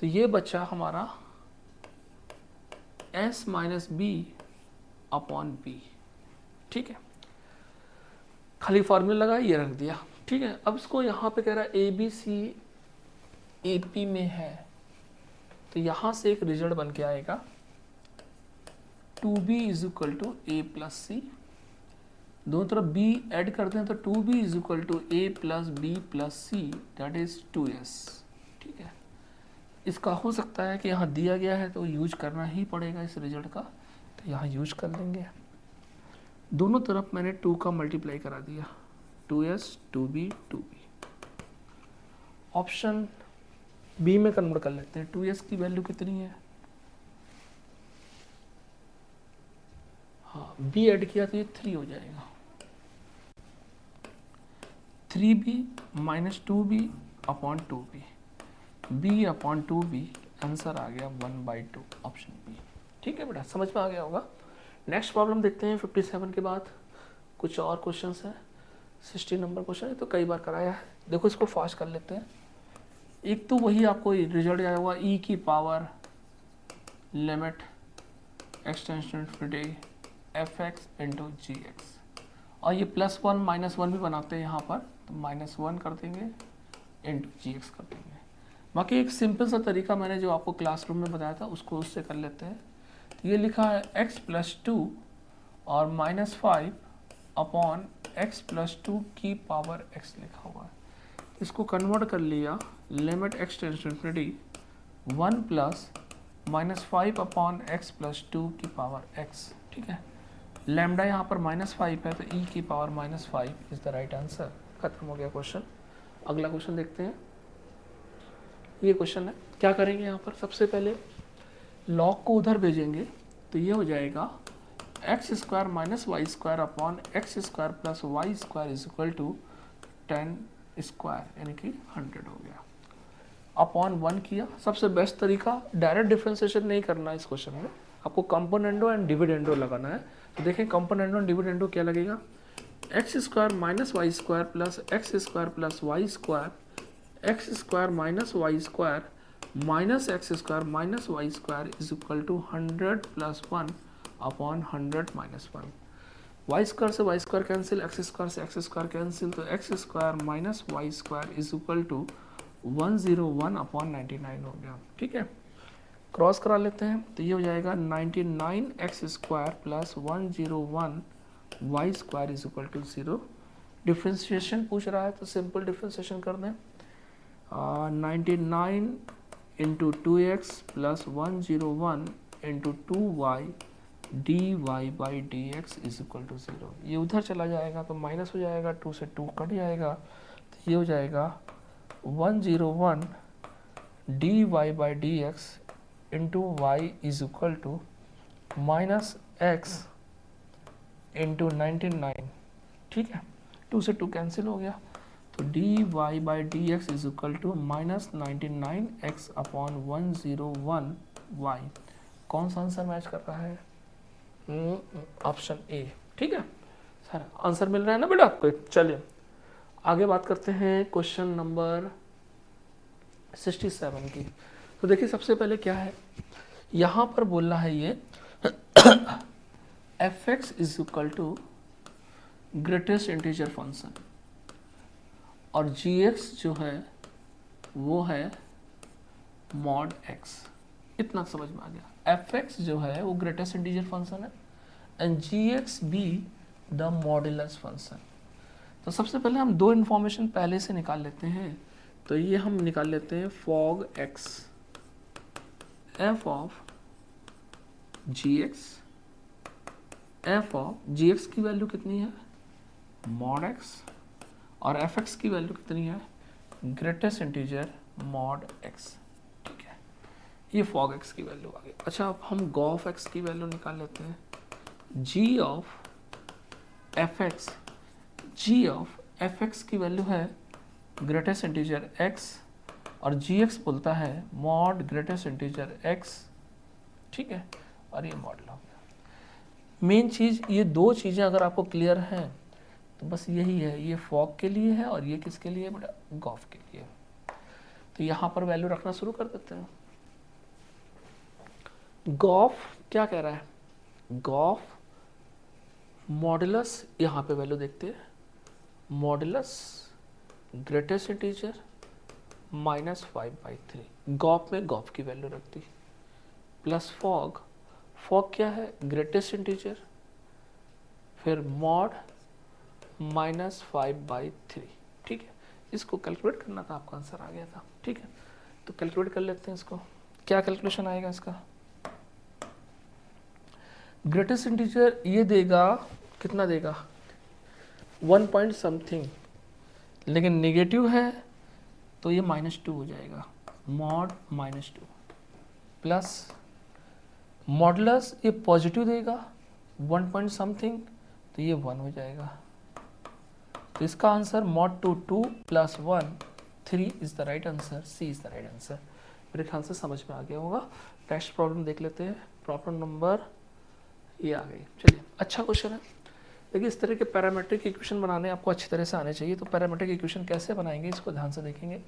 तो ये बचा हमारा s minus B upon b. ठीक है, खाली फॉर्मूला लगा ये रख दिया। ठीक है, अब इसको यहाँ पे कह रहा है A B C A P में है, तो यहाँ से एक रिजल्ट बन के आएगा 2b is equal to A plus C. दोनों तरफ b ऐड करते हैं तो 2b is equal to A plus B plus C, that is 2s। ठीक है, इसका हो सकता है कि यहाँ दिया गया है तो यूज करना ही पड़ेगा इस रिजल्ट का, तो यहाँ यूज कर लेंगे। दोनों तरफ मैंने 2 का मल्टीप्लाई करा दिया, 2s 2b 2b। Option B में कन्वर्ट कर लेते हैं। 2s की वैल्यू कितनी है, हाँ b ऐड किया तो ये 3 हो जाएगा, 3b minus 2b upon 2b, b upon 2b, answer आ गया 1/2, ऑप्शन बी। ठीक है बेटा, समझ में आ गया होगा। नेक्स्ट प्रॉब्लम देखते हैं 57 के बाद। कुछ और क्वेश्चंस हैं। 60 नंबर क्वेश्चन है तो कई बार कराया है। देखो इसको फास्ट कर लेते हैं। एक तो वही आपको रिजल्ट आया हुआ e की power limit extension infinity fx into G X, और ये +1 -1 भी बनाते हैं यहाँ पर, तो -1 कर देंगे इंटू जी एक्स कर देंगे। बाकी एक सिंपल सा तरीका मैंने जो आपको क्लासरूम में बताया था उसको उससे कर लेते हैं। तो ये लिखा है x + 2 और -5 अपॉन x + 2 की पावर x लिखा हुआ है। इसको कन्वर्ट कर लिया, limit x tends to infinity 1 plus -5 upon x + 2 की पावर x। ठीक है, लैम्डा यहाँ पर -5 है तो e की power -5 is the right answer. खत्म हो गया क्वेश्चन। अगला क्वेश्चन देखते हैं। ये क्वेश्चन है, क्या करेंगे यहाँ पर, सबसे पहले लॉग को उधर भेजेंगे तो ये हो जाएगा x² - y² upon x² + y² is equal to 10² यानी कि 100 हो गया। अपॉन 1 किया, सबसे बेस्ट तरीका डायरेक्ट डिफरेंशिएशन नहीं करना है इस क्वेश्चन में, आपको कंपोनेंडो एंड डिविडेंडो लगाना है। तो देखें कंपोनेंडो एंड डिविडेंडो क्या लगेगा, x² - y² + x² + y² x² - y² - x² - y² is equal to 100 + 1 upon 100 - 1। y² से y² कैंसिल, x² से x² कैंसिल, तो x² - y² is equal to 101 upon 99 हो गया। ठीक है, क्रॉस करा लेते हैं तो ये हो जाएगा 99x² + 101 y² is equal to 0। Differentiation पूछ रहा है तो सिंपल डिफ्रेंशिएशन कर दें। 99 × 2x + 101 × 2y d y by d x is equal to 0। ये उधर चला जाएगा तो माइनस हो जाएगा, 2 से 2 कट जाएगा, तो ये हो जाएगा 101 d y by d x into y is equal to minus x into 99। ठीक है, 2 से 2 कैंसिल हो गया, तो d y by d x is equal to minus 99 x upon 101 y. कौन सा आंसर मैच कर रहा है? Option a. ठीक है सर, आंसर मिल रहा है ना बेटा आपको? चलिए आगे बात करते हैं क्वेश्चन नंबर 67 की। तो देखिए सबसे पहले क्या है, यहाँ पर बोलना है ये f x is equal to greatest integer function और जी एक्स जो है वो है मॉड एक्स। इतना समझ में आ गया। एफ एक्स जो है वो ग्रेटेस्ट इंटीजर फंक्शन है and g x be the modulus function. तो सबसे पहले हम दो इन्फॉर्मेशन पहले से निकाल लेते हैं। तो ये हम निकाल लेते हैं fog x f of g x, f of g x की वैल्यू कितनी है? मॉड एक्स, और एफ एक्स की वैल्यू कितनी है? Greatest integer mod x. ठीक है, ये फॉग एक्स की वैल्यू आ गई। अच्छा अब हम गॉफ एक्स की वैल्यू निकाल लेते हैं। G of F X, G of F x की वैल्यू है ग्रेटेस्ट इंटीजर एक्स और जी एक्स बोलता है मॉड ग्रेटेस्ट इंटीजर एक्स। ठीक है, और ये मॉडल हो गया। मेन चीज़ ये दो चीज़ें अगर आपको क्लियर हैं तो बस यही है, ये फॉग के लिए है और ये किसके लिए बेटा? गॉफ के लिए। तो यहाँ पर वैल्यू रखना शुरू कर देते हैं। गॉफ क्या कह रहा है? गॉफ मॉडुलस, यहाँ पे वैल्यू देखते हैं, मॉडुलस ग्रेटेस्ट इंटीजर -5/3। गॉफ में गॉफ की वैल्यू रखती प्लस फॉग, फॉग क्या है? ग्रेटेस्ट इंटीजर, फिर मॉड -5/3। ठीक है, इसको कैलकुलेट करना था, आपका आंसर आ गया था। ठीक है, तो कैलकुलेट कर लेते हैं इसको। क्या कैलकुलेशन आएगा इसका? ग्रेटेस्ट इंटीजर ये देगा, कितना देगा? 1 पॉइंट समथिंग, लेकिन नेगेटिव है तो ये -2 हो जाएगा, मॉड -2 प्लस मॉडुलस ये पॉजिटिव देगा 1 पॉइंट समथिंग, तो ये 1 हो जाएगा। तो इसका answer mod 2 plus 1 3 is the right answer, C is the right answer. मेरे ख्याल से समझ में आ गया होगा। नेक्स्ट प्रॉब्लम देख लेते हैं। प्रॉब्लम नंबर ये आ गई। चलिए, अच्छा क्वेश्चन है। देखिए इस तरह के पैरामेट्रिक इक्वेशन बनाने आपको अच्छी तरह से आने चाहिए। तो पैरामेट्रिक इक्वेशन कैसे बनाएंगे इसको ध्यान से देखेंगे।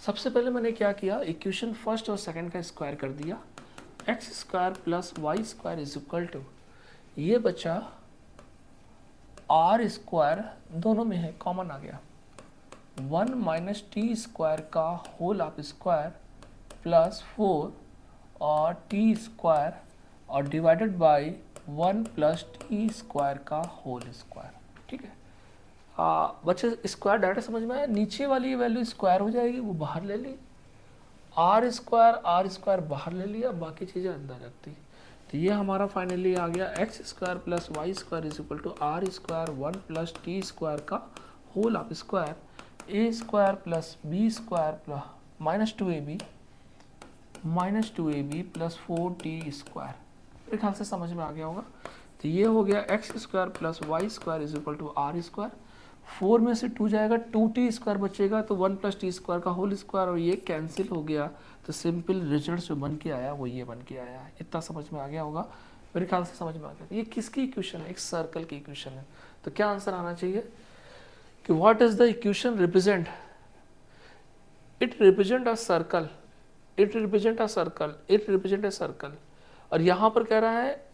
सबसे पहले मैंने क्या किया, इक्वेशन फर्स्ट और सेकंड का स्क्वायर कर दिया। X square plus y square is equal to, ये बचा आर स्क्वायर, दोनों में है कॉमन आ गया, 1 माइनस टी स्क्वायर का होल ऑफ स्क्वायर प्लस 4 और टी स्क्वायर और divided by 1 plus t square का होल स्क्वायर। ठीक है, बच्चे स्क्वायर डायरेक्ट समझ में आया। नीचे वाली वैल्यू स्क्वायर हो जाएगी, वो बाहर ले ली, आर स्क्वायर बाहर ले लिया, बाकी चीज़ें अंदर रखती। तो ये हमारा फाइनली आ गया x square plus y square is equal to r square 1 plus t square का whole of square, A square plus B square plus -2ab plus 4t square. मेरे ख्याल से समझ में आ गया होगा। तो ये हो गया x square plus y square is equal to r square, 4 में से 2 जाएगा, 2t स्क्वायर बचेगा, तो 1 प्लस टी स्क्वायर का होल स्क्वायर और ये कैंसिल हो गया। तो सिंपल रिजल्ट जो बन के आया वो ये बन के आया। इतना समझ में आ गया होगा, मेरे ख्याल से समझ में आ गया। ये किसकी इक्वेशन है? एक सर्कल की इक्वेशन है। तो क्या आंसर आना चाहिए कि what is the equation represent? It represent a circle, it represent a circle, it represent a circle. और यहाँ पर कह रहा है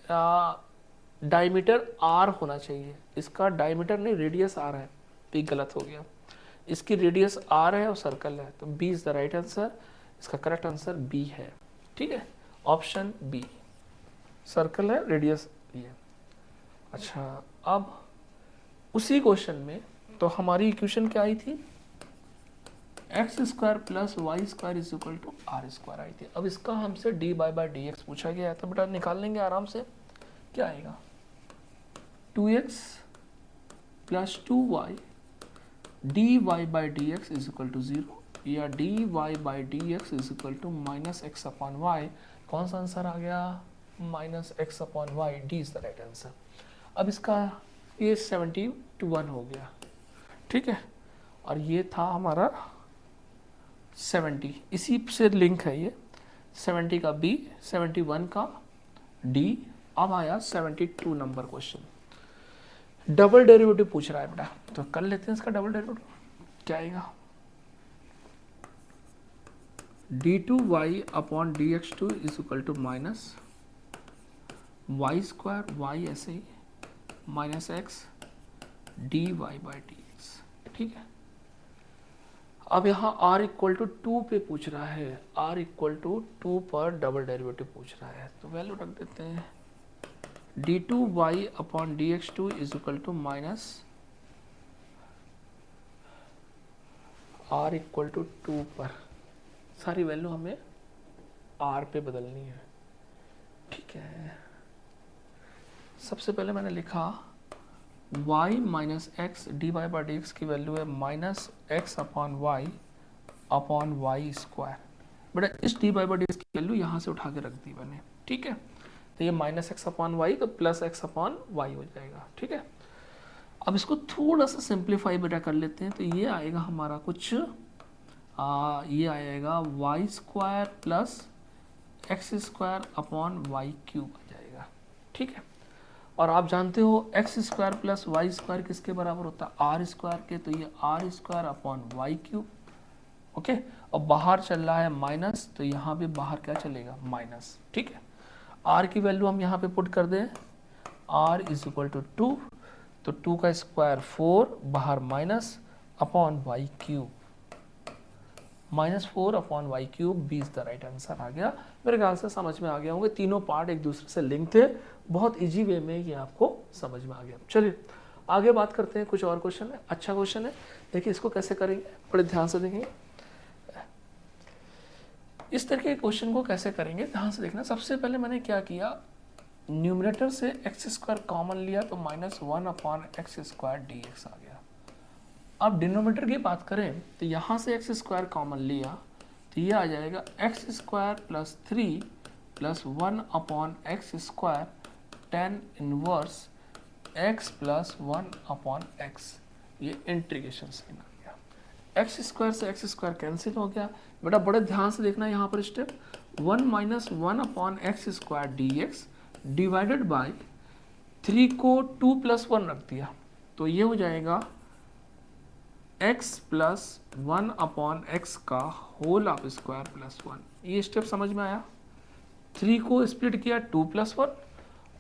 डायमीटर आर होना चाहिए, इसका डायमीटर नहीं रेडियस आर है, तो गलत हो गया। इसकी रेडियस आर है और सर्कल है, तो b is the right answer. इसका करेक्ट आंसर बी है। ठीक है, ऑप्शन बी, सर्कल है, रेडियस बी है। अच्छा, अब उसी क्वेश्चन में तो हमारी इक्वेशन क्या आई थी? X square plus y square is equal to r square आई थी। अब इसका हमसे डी बाई डी एक्स पूछा गया है, तो बेटा निकाल लेंगे आराम से। क्या आएगा 2x plus 2y dy by d x is equal to 0 या dy by d x is equal to minus x upon y. कौन सा आंसर आ गया? Minus x upon y, d is the right answer. अब इसका ये 71 हो गया, ठीक है, और ये था हमारा 70, इसी से लिंक है ये 70 का बी, 71 का डी। अब आया 72 नंबर क्वेश्चन, डबल डेरिवेटिव पूछ रहा है बेटा, तो कर लेते हैं इसका डबल डेरिवेटिव। क्या आएगा? d2y upon dx2 is equal to minus y square, y ऐसे ही minus x dy by dx, ठीक है। अब यहाँ r इक्वल टू 2 पे पूछ रहा है, r इक्वल टू 2 पर डबल डेरिवेटिव पूछ रहा है, तो वैल्यू रख देते हैं d2y upon dx2 is equal to minus r equal to 2 पर, सारी वैल्यू हमें r पे बदलनी है, ठीक है। सबसे पहले मैंने लिखा y minus x d y by d x की वैल्यू है minus x upon y square. बेटा इस d y by d x की वैल्यू यहाँ से उठा के रख दी मैंने, ठीक है। तो ये माइनस एक्स अपॉन वाई तो प्लस एक्स अपॉन वाई हो जाएगा, ठीक है। अब इसको थोड़ा सा सिंप्लीफाई बेटा कर लेते हैं, तो ये आएगा हमारा कुछ ये आएगा y square plus x square upon y cube आ जाएगा, ठीक है। और आप जानते हो x square plus y square किसके बराबर होता है? आर स्क्वायर के, तो ये r square upon y cube, okay. और बाहर चल रहा है माइनस, तो यहाँ पे बाहर क्या चलेगा? माइनस, ठीक है। आर की वैल्यू हम यहाँ पे पुट कर दें, आर इज इक्वल टू 2, तो 2 का स्क्वायर 4, बाहर minus upon y cube, -4 upon y cube, B is the right answer आ गया। मेरे ख्याल से समझ में आ गया होंगे, तीनों पार्ट एक दूसरे से लिंक थे, बहुत इजी वे में ये आपको समझ में आ गया। चलिए आगे बात करते हैं, कुछ और क्वेश्चन है, अच्छा क्वेश्चन है, देखिए इसको कैसे करेंगे, बड़े ध्यान से देखेंगे। इस तरह के क्वेश्चन को कैसे करेंगे, ध्यान से देखना। सबसे पहले मैंने क्या किया, न्यूमरेटर से एक्स स्क्वायर कॉमन लिया, तो -1 upon x square d x आ गया। अब डिनोमिनेटर की बात करें, तो यहाँ से एक्स स्क्वायर कॉमन लिया, तो ये आ जाएगा x square plus 3 plus 1 upon x square tan inverse x plus 1 upon x, ये इंटीग्रेशन साइन आ गया। एक्स स्क्वायर से एक्स स्क्वायर कैंसिल हो गया। बेटा बड़े ध्यान से देखना यहाँ पर step, 1 minus 1 upon x square d x divided by 3 को 2 प्लस 1 रख दिया, तो ये हो जाएगा x प्लस 1 अपॉन एक्स का होल ऑफ स्क्वायर प्लस 1। ये स्टेप समझ में आया। 3 को स्प्लिट किया 2 प्लस 1,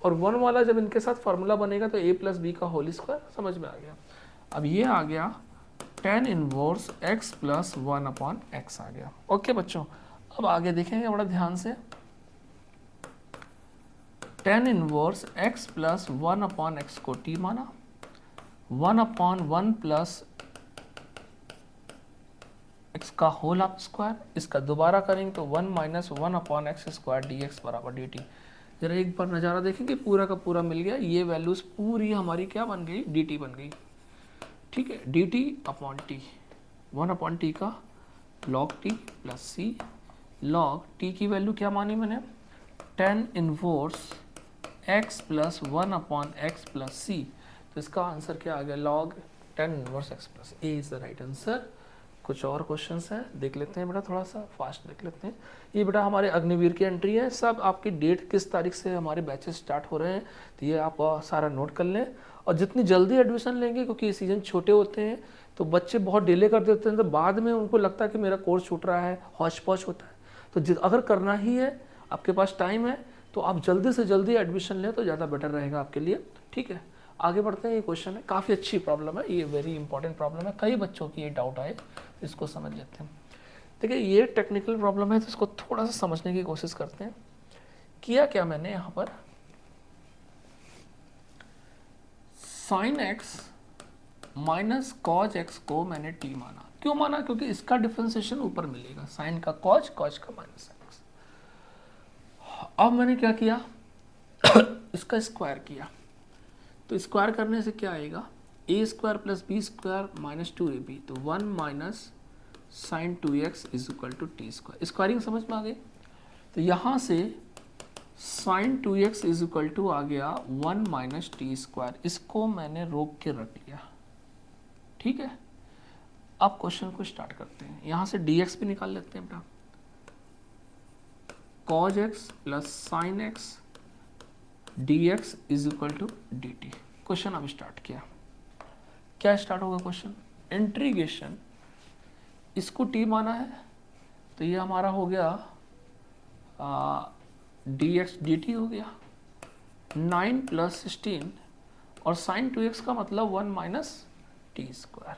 और 1 वाला जब इनके साथ फॉर्मूला बनेगा तो a प्लस बी का होल स्क्वायर, समझ में आ गया। अब ये आ गया tan inverse x plus 1 upon x आ गया। ओके बच्चों, अब आगे देखेंगे बड़ा ध्यान से। tan inverse x plus 1 upon x को t माना, 1 अपॉन 1 प्लस x का होल ऑफ स्क्वायर, इसका दोबारा करेंगे तो 1 minus 1 upon x square d x बराबर डी टी। जरा एक बार नज़ारा देखेंगे, पूरा का पूरा मिल गया, ये वैल्यूज पूरी हमारी क्या बन गई? डी टी बन गई, ठीक है। D t upon t, 1 upon t का log t plus c, log t की वैल्यू क्या मानी मैंने? tan inverse x plus 1 upon x plus c, तो इसका आंसर क्या आ गया? Log tan inverse x plus, A is the right answer. कुछ और क्वेश्चंस हैं, देख लेते हैं बेटा, थोड़ा सा फास्ट देख लेते हैं। ये बेटा हमारे अग्निवीर की एंट्री है, सब आपकी डेट किस तारीख से हमारे बैचेस स्टार्ट हो रहे हैं, तो ये आप सारा नोट कर लें। और जितनी जल्दी एडमिशन लेंगे, क्योंकि ये सीज़न छोटे होते हैं, तो बच्चे बहुत डिले कर देते हैं, तो बाद में उनको लगता है कि मेरा कोर्स छूट रहा है, हौच पौच होता है। तो अगर करना ही है, आपके पास टाइम है, तो आप जल्दी से जल्दी एडमिशन लें तो ज़्यादा बेटर रहेगा आपके लिए, ठीक है। आगे बढ़ते हैं। ये क्वेश्चन है, काफ़ी अच्छी प्रॉब्लम है, ये वेरी इंपॉर्टेंट प्रॉब्लम है, कई बच्चों की ये डाउट आए, इसको समझ लेते हैं। देखिए ये टेक्निकल प्रॉब्लम है, तो इसको थोड़ा सा समझने की कोशिश करते हैं। किया क्या मैंने यहाँ पर, sine x minus cos x को मैंने टी माना। क्यों माना? क्योंकि इसका डिफरेंशिएशन ऊपर मिलेगा, साइन का कॉज, कॉज का माइनस एक्स। अब मैंने क्या किया इसका स्क्वायर किया, तो स्क्वायर करने से क्या आएगा, a square plus B square minus 2ab, तो 1 minus sine 2x is equal to t square. Squaring समझ में आ गई। तो यहाँ से sine 2x is equal to आ गया 1 माइनस टी स्क्वायर, इसको मैंने रोक के रख लिया। ठीक है, अब क्वेश्चन को स्टार्ट करते हैं। यहाँ से dx भी निकाल लेते हैं बेटा, cos x plus sine x dx is equal to dt। Question अब स्टार्ट किया, क्या स्टार्ट होगा क्वेश्चन, इंटीग्रेशन, इसको t माना है तो ये हमारा हो गया dx dt हो गया 9 प्लस 16 और साइन 2x का मतलब 1 माइनस टी स्क्वायर।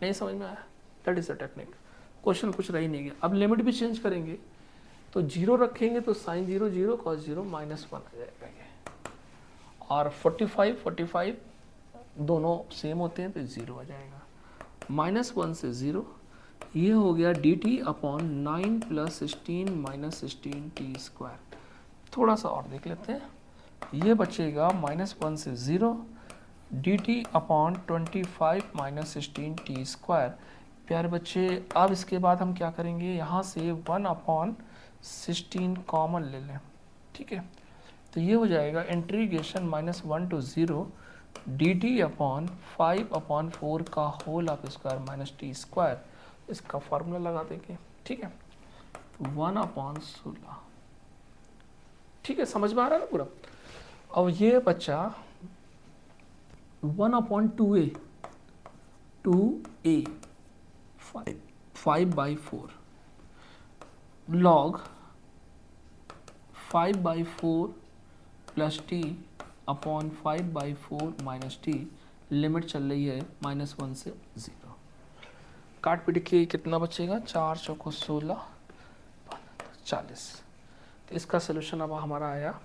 नहीं समझ में आया, that is the technique. Question कुछ रह ही नहीं गया। अब लिमिट भी चेंज करेंगे, तो 0 रखेंगे तो साइन 0 0 कॉस 0 माइनस 1 आ जाएगा ये, और 45 दोनों सेम होते हैं तो 0 आ जाएगा, माइनस 1 से 0, ये हो गया dt upon 9 plus 16 minus 16 T square. थोड़ा सा और देख लेते हैं, ये बचेगा माइनस 1 से 0 dt upon 25 minus 16 T square. प्यारे बच्चे, अब इसके बाद हम क्या करेंगे, यहाँ से 1 अपॉन 16 कॉमन ले लें। ठीक है, तो ये हो जाएगा integration minus 1 to 0 dt upon 5 upon 4 का whole of square minus t square. इसका फार्मूला लगा देंगे। ठीक है, 1 अपॉन 16। ठीक है, समझ में आ रहा है ना पूरा। अब ये बच्चा 1 upon 2a 5/4 log 5/4 plus T upon 5/4 minus T, limit चल रही है माइनस 1 से 0। काट पीट के कितना बचेगा, 4 चौको 16 40। तो इसका सोल्यूशन अब हमारा आया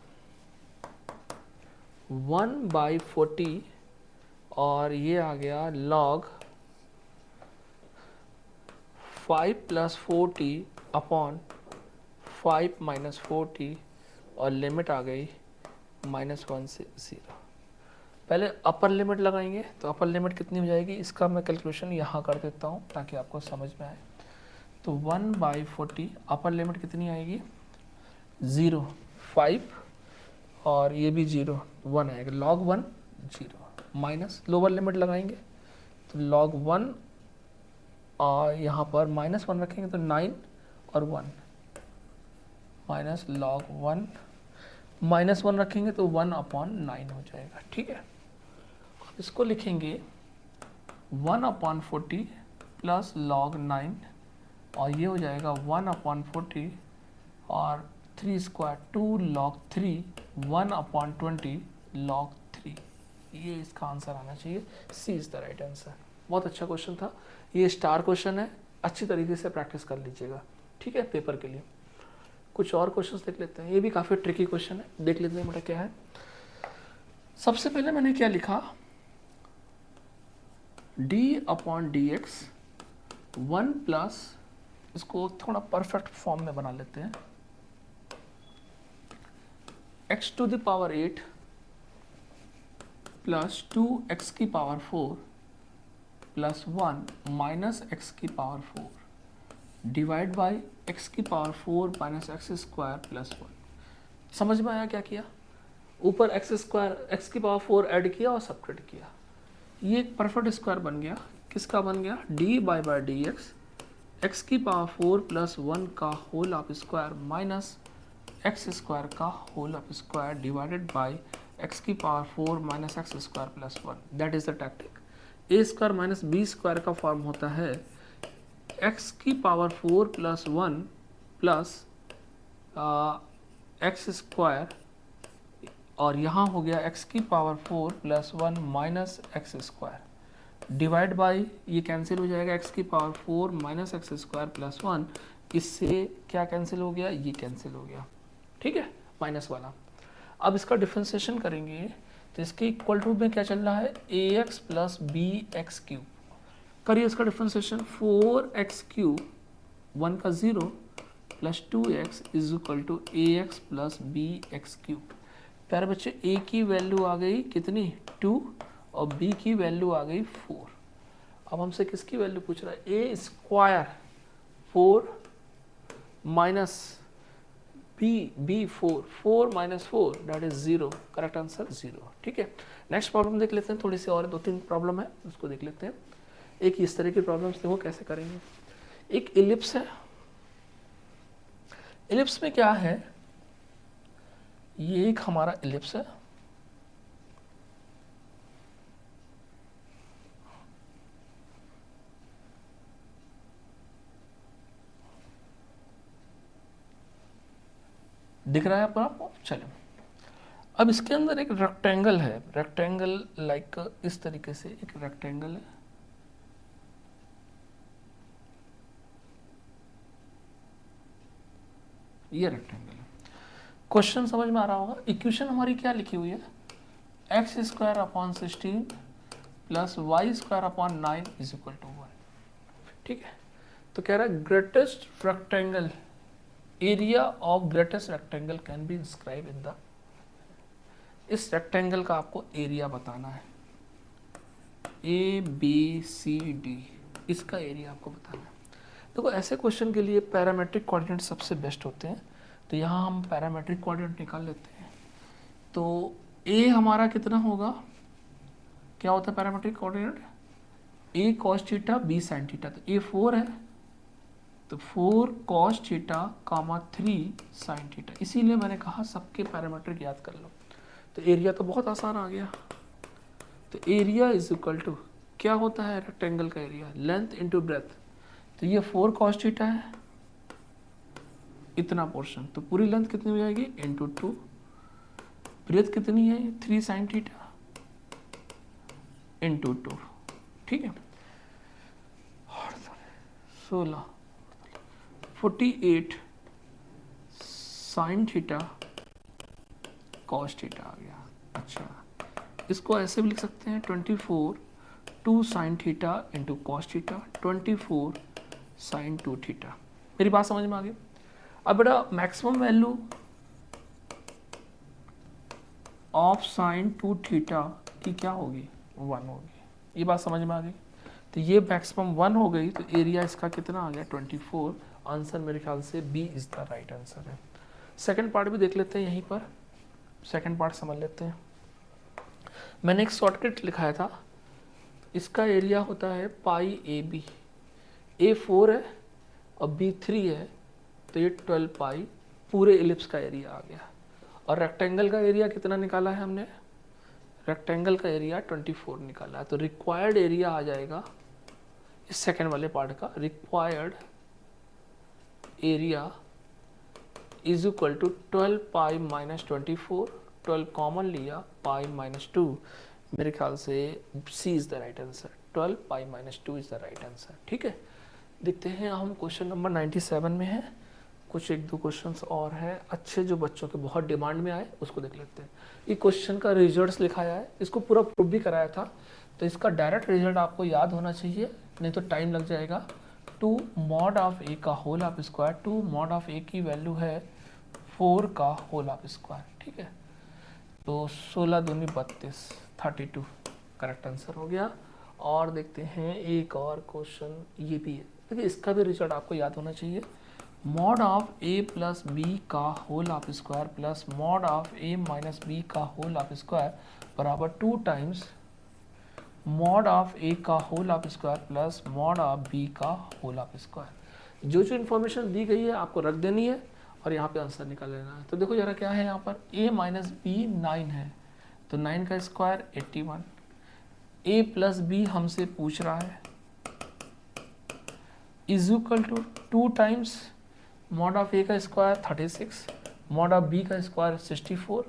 1/40 और ये आ गया log 5 plus 4t upon 5 minus 4t, और लिमिट आ गई माइनस 1 से 0। पहले अपर लिमिट लगाएंगे, तो अपर लिमिट कितनी हो जाएगी, इसका मैं कैलकुलेशन यहाँ कर देता हूँ ताकि आपको समझ में आए। तो 1/40 अपर लिमिट कितनी आएगी, 0 5 और ये भी 0 1 आएगा, log 1 0 माइनस लोअर लिमिट लगाएंगे तो log 1 और यहाँ पर माइनस 1 रखेंगे तो 9 और 1 माइनस log 1, माइनस 1 रखेंगे तो 1 अपॉन 9 हो जाएगा। ठीक है, अब इसको लिखेंगे 1 अपॉन 40 प्लस log 9 और ये हो जाएगा 1 अपॉन 40 और 3 स्क्वायर 2 log 3 1 अपॉन 20 log 3। ये इसका आंसर आना चाहिए, सी इज द राइट आंसर। बहुत अच्छा क्वेश्चन था, ये स्टार क्वेश्चन है, अच्छी तरीके से प्रैक्टिस कर लीजिएगा। ठीक है, पेपर के लिए कुछ और क्वेश्चंस देख लेते हैं, ये भी काफ़ी ट्रिकी क्वेश्चन है, देख लेते हैं बेटा क्या है। सबसे पहले मैंने क्या लिखा, d upon d x 1 plus, इसको थोड़ा परफेक्ट फॉर्म में बना लेते हैं, x to the power 8 plus 2x की पावर 4 प्लस 1 माइनस x की पावर 4 डिवाइड बाय x की power 4 minus x square plus 1। समझ में आया क्या किया, ऊपर एक्स स्क्वायर एक्स की पावर 4 ऐड किया और सब्ट्रैक्ट किया, ये एक परफेक्ट स्क्वायर बन गया। किसका बन गया, डी बाई डी एक्स की पावर 4 प्लस 1 का whole of square minus x square का whole of square divided by x की power 4 minus x square plus 1। That is the tactic. A square minus b square का फॉर्म होता है एक्स की power 4 plus 1 plus x square, और यहाँ हो गया एक्स की power 4 plus 1 minus x square divide by, ये कैंसिल हो जाएगा, एक्स की power 4 minus x square plus 1, इससे क्या कैंसिल हो गया, ये कैंसिल हो गया। ठीक है, माइनस वाला। अब इसका डिफरेंशिएशन करेंगे तो इसके इक्वल टू में क्या चल रहा है, a x plus b x cube. करिए इसका डिफरेंशिएशन, 4x क्यूब 1 का 0 plus 2x is equal to ax plus b x cube. प्यारे बच्चे a की वैल्यू आ गई कितनी 2 और b की वैल्यू आ गई 4। अब हमसे किसकी वैल्यू पूछ रहा है a square 4 minus b 4 minus 4 that is 0। Correct answer 0। ठीक है, नेक्स्ट प्रॉब्लम देख लेते हैं। थोड़ी सी और 2-3 प्रॉब्लम है उसको देख लेते हैं। एक इस तरह की प्रॉब्लम्स देखो कैसे करेंगे। एक इलिप्स है, इलिप्स में क्या है, ये एक हमारा इलिप्स है, दिख रहा है पर आपको। चलो अब इसके अंदर एक रेक्टेंगल है, रेक्टेंगल लाइक इस तरीके से एक रेक्टेंगल है, ये रेक्टेंगल है। क्वेश्चन समझ में आ रहा होगा। इक्वेशन हमारी क्या लिखी हुई है, x square upon 16 plus y square upon 9 is equal to 1। ठीक है, तो कह रहा है greatest rectangle, area of greatest rectangle can be inscribe in the. इस रेक्टेंगल का आपको एरिया बताना है, ABCD, इसका एरिया आपको बताना है। देखो ऐसे क्वेश्चन के लिए पैरामेट्रिक कोऑर्डिनेट सबसे बेस्ट होते हैं, तो यहाँ हम पैरामेट्रिक कोऑर्डिनेट निकाल लेते हैं। तो A हमारा कितना होगा, क्या होता है parametric coordinate, A cos theta B sin theta. तो A 4 है, तो 4 cos थीटा कामा 3 sin थीटा। इसीलिए मैंने कहा सबके पैरामेट्रिक याद कर लो। तो एरिया तो बहुत आसान आ गया। तो एरिया इज इक्वल टू क्या होता है रेक्टेंगल का एरिया, लेंथ इंटू ब्रेथ। तो ये 4 cos थीटा है, इतना पोर्शन, तो पूरी लेंथ कितनी हो जाएगी इंटू 2, ब्रेथ कितनी है 3 sin थीटा इंटू 2। ठीक है, 16 48 sin थीटा cos थीटा आ गया। अच्छा, इसको ऐसे भी लिख सकते हैं 24 2 sin theta into cos theta, 24 sin 2 theta. मेरी बात समझ में आ गई। अब बेटा maximum value of sin 2 theta की क्या होगी, 1 होगी। ये बात समझ में आ गई। तो ये मैक्सिमम 1 हो गई, तो एरिया इसका कितना आ गया 24। आंसर मेरे ख्याल से b is the right answer है। सेकंड पार्ट भी देख लेते हैं, यहीं पर सेकंड पार्ट समझ लेते हैं। मैंने एक शॉर्टकट लिखाया था, इसका एरिया होता है पाई ए बी। ए 4 है और बी 3 है, तो ये 12 पाई पूरे इलिप्स का एरिया आ गया। और रेक्टेंगल का एरिया कितना निकाला है हमने, रेक्टेंगल का एरिया 24 निकाला है। तो रिक्वायर्ड एरिया आ जाएगा इस सेकंड वाले पार्ट का, required area is equal to 12 pi minus 24, 12 common लिया, पाई माइनस 2। मेरे ख्याल से C is the right answer, 12 pi minus 2 is the right answer. ठीक है, देखते हैं हम क्वेश्चन नंबर 97 में है। कुछ 1-2 क्वेश्चंस और हैं अच्छे जो बच्चों के बहुत डिमांड में आए, उसको देख लेते हैं। ये क्वेश्चन का रिजल्ट्स लिखाया है, इसको पूरा प्रूफ भी कराया था, तो इसका डायरेक्ट रिजल्ट आपको याद होना चाहिए, नहीं तो टाइम लग जाएगा। 2 mod ऑफ ए का whole of square, 2 mod of a की वैल्यू है 4 का होल ऑफ स्क्वायर। ठीक है, तो 16 दूनी 32, 32 करेक्ट आंसर हो गया। और देखते हैं एक और क्वेश्चन, ये भी है, देखिए इसका भी रिजल्ट आपको याद होना चाहिए। Mod of a plus b का whole of square plus mod of a minus B का होल ऑफ स्क्वायर बराबर 2 टाइम्स मॉड ऑफ ए का whole of square plus mod of b का होल ऑफ स्क्वायर। जो जो इन्फॉर्मेशन दी गई है आपको रख देनी है और यहाँ पे आंसर निकाल लेना है। तो देखो जरा क्या है यहाँ पर, a माइनस बी 9 है, तो 9 का स्क्वायर 81, a प्लस बी हमसे पूछ रहा है, is equal to 2 times mod of a का स्क्वायर 36, मॉड ऑफ बी का स्क्वायर 64,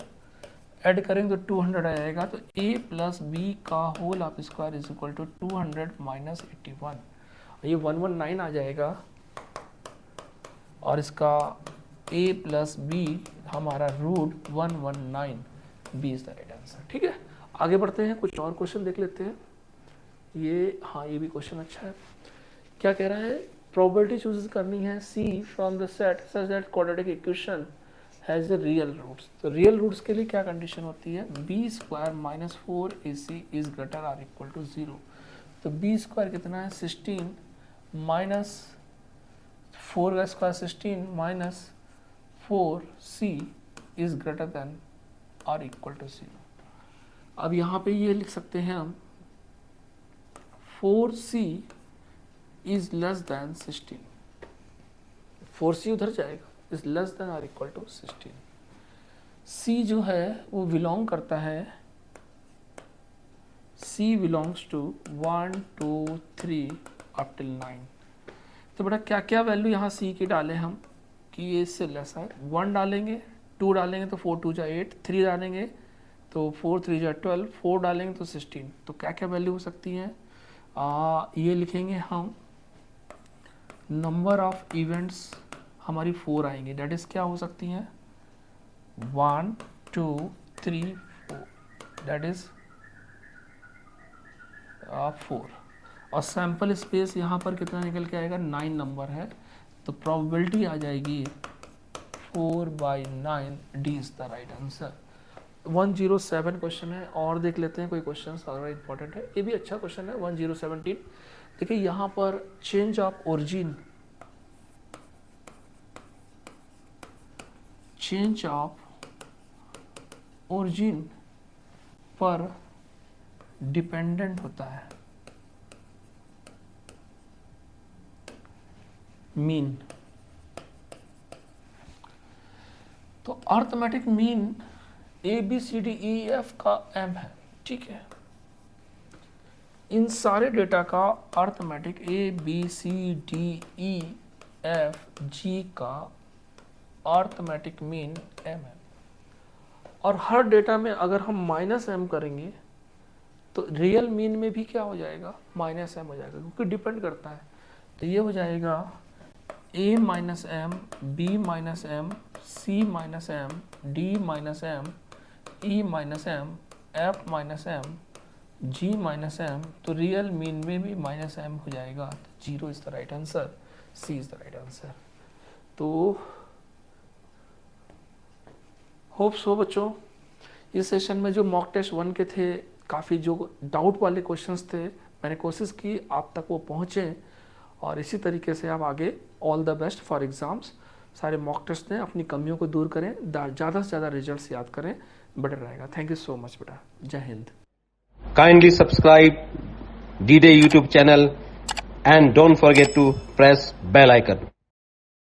ऐड करेंगे तो 200 आ जाएगा। तो a प्लस बी का whole of square is equal to 200 minus 81, ये 119 आ जाएगा। और इसका a प्लस बी हमारा root 119, B is the right answer. ठीक है, आगे बढ़ते हैं, कुछ और क्वेश्चन देख लेते हैं। ये हाँ, ये भी क्वेश्चन अच्छा है। क्या कह रहा है, प्रोबेबिलिटी चूज करनी है c from the set such that quadratic equation has the real roots. तो रियल रूट्स के लिए क्या कंडीशन होती है, b square minus 4ac is greater or equal to 0। तो बी स्क्वायर कितना है 16 माइनस 4 का square 16 minus 4c is greater than or equal to 0। अब यहाँ पे ये लिख सकते हैं हम 4c is less then 16, 4c उधर जाएगा, is less than or equal to 16। c जो है वो बिलोंग करता है, c belongs to 1 2 3 up till 9। तो बेटा क्या क्या वैल्यू यहाँ c की डालें हम कि ये इससे लेस है, 1 डालेंगे, 2 डालेंगे तो 4 2 जा 8, 3 डालेंगे तो 4 3 जा 12, 4 डालेंगे तो 16। तो क्या क्या वैल्यू हो सकती है, ये लिखेंगे हम नंबर ऑफ इवेंट्स हमारी 4 आएंगी, डेट इज क्या हो सकती हैं 1 2 3 4, डेट इज 4। और सैंपल स्पेस यहाँ पर कितना निकल के आएगा 9 नंबर है, तो प्रोबेबिलिटी आ जाएगी 4/9, D is the right answer. 107 question है और देख लेते हैं कोई क्वेश्चन अगर इंपॉर्टेंट है, ये भी अच्छा क्वेश्चन है 1017। देखिए यहाँ पर change of origin, change of origin पर डिपेंडेंट होता है मीन। तो अर्थमेटिक मीन ABCDEF का m है, ठीक है। इन सारे डेटा का अर्थमेटिक ABCDEFG का अर्थमेटिक मीन m है। और हर डेटा में अगर हम -m करेंगे तो रियल मीन में भी क्या हो जाएगा -m हो जाएगा, क्योंकि डिपेंड करता है। तो ये हो जाएगा A minus m, B minus m, C minus m, D minus m, E minus m, F minus m, G minus m। तो रियल मीन में भी -m हो जाएगा, तो 0 is the right answer, C is the right answer. तो होप सो बच्चों इस सेशन में जो मॉक टेस्ट 1 के थे, काफ़ी जो डाउट वाले क्वेश्चंस थे, मैंने कोशिश की आप तक वो पहुँचे, और इसी तरीके से आप आगे all the best for exams. सारे मॉक टेस्ट दें, अपनी कमियों को दूर करें, ज़्यादा से ज़्यादा रिजल्ट्स याद करें, बेटर रहेगा। थैंक यू सो मच बेटा, जय Hind. Kindly subscribe D-Day YouTube channel and don't forget to press bell icon.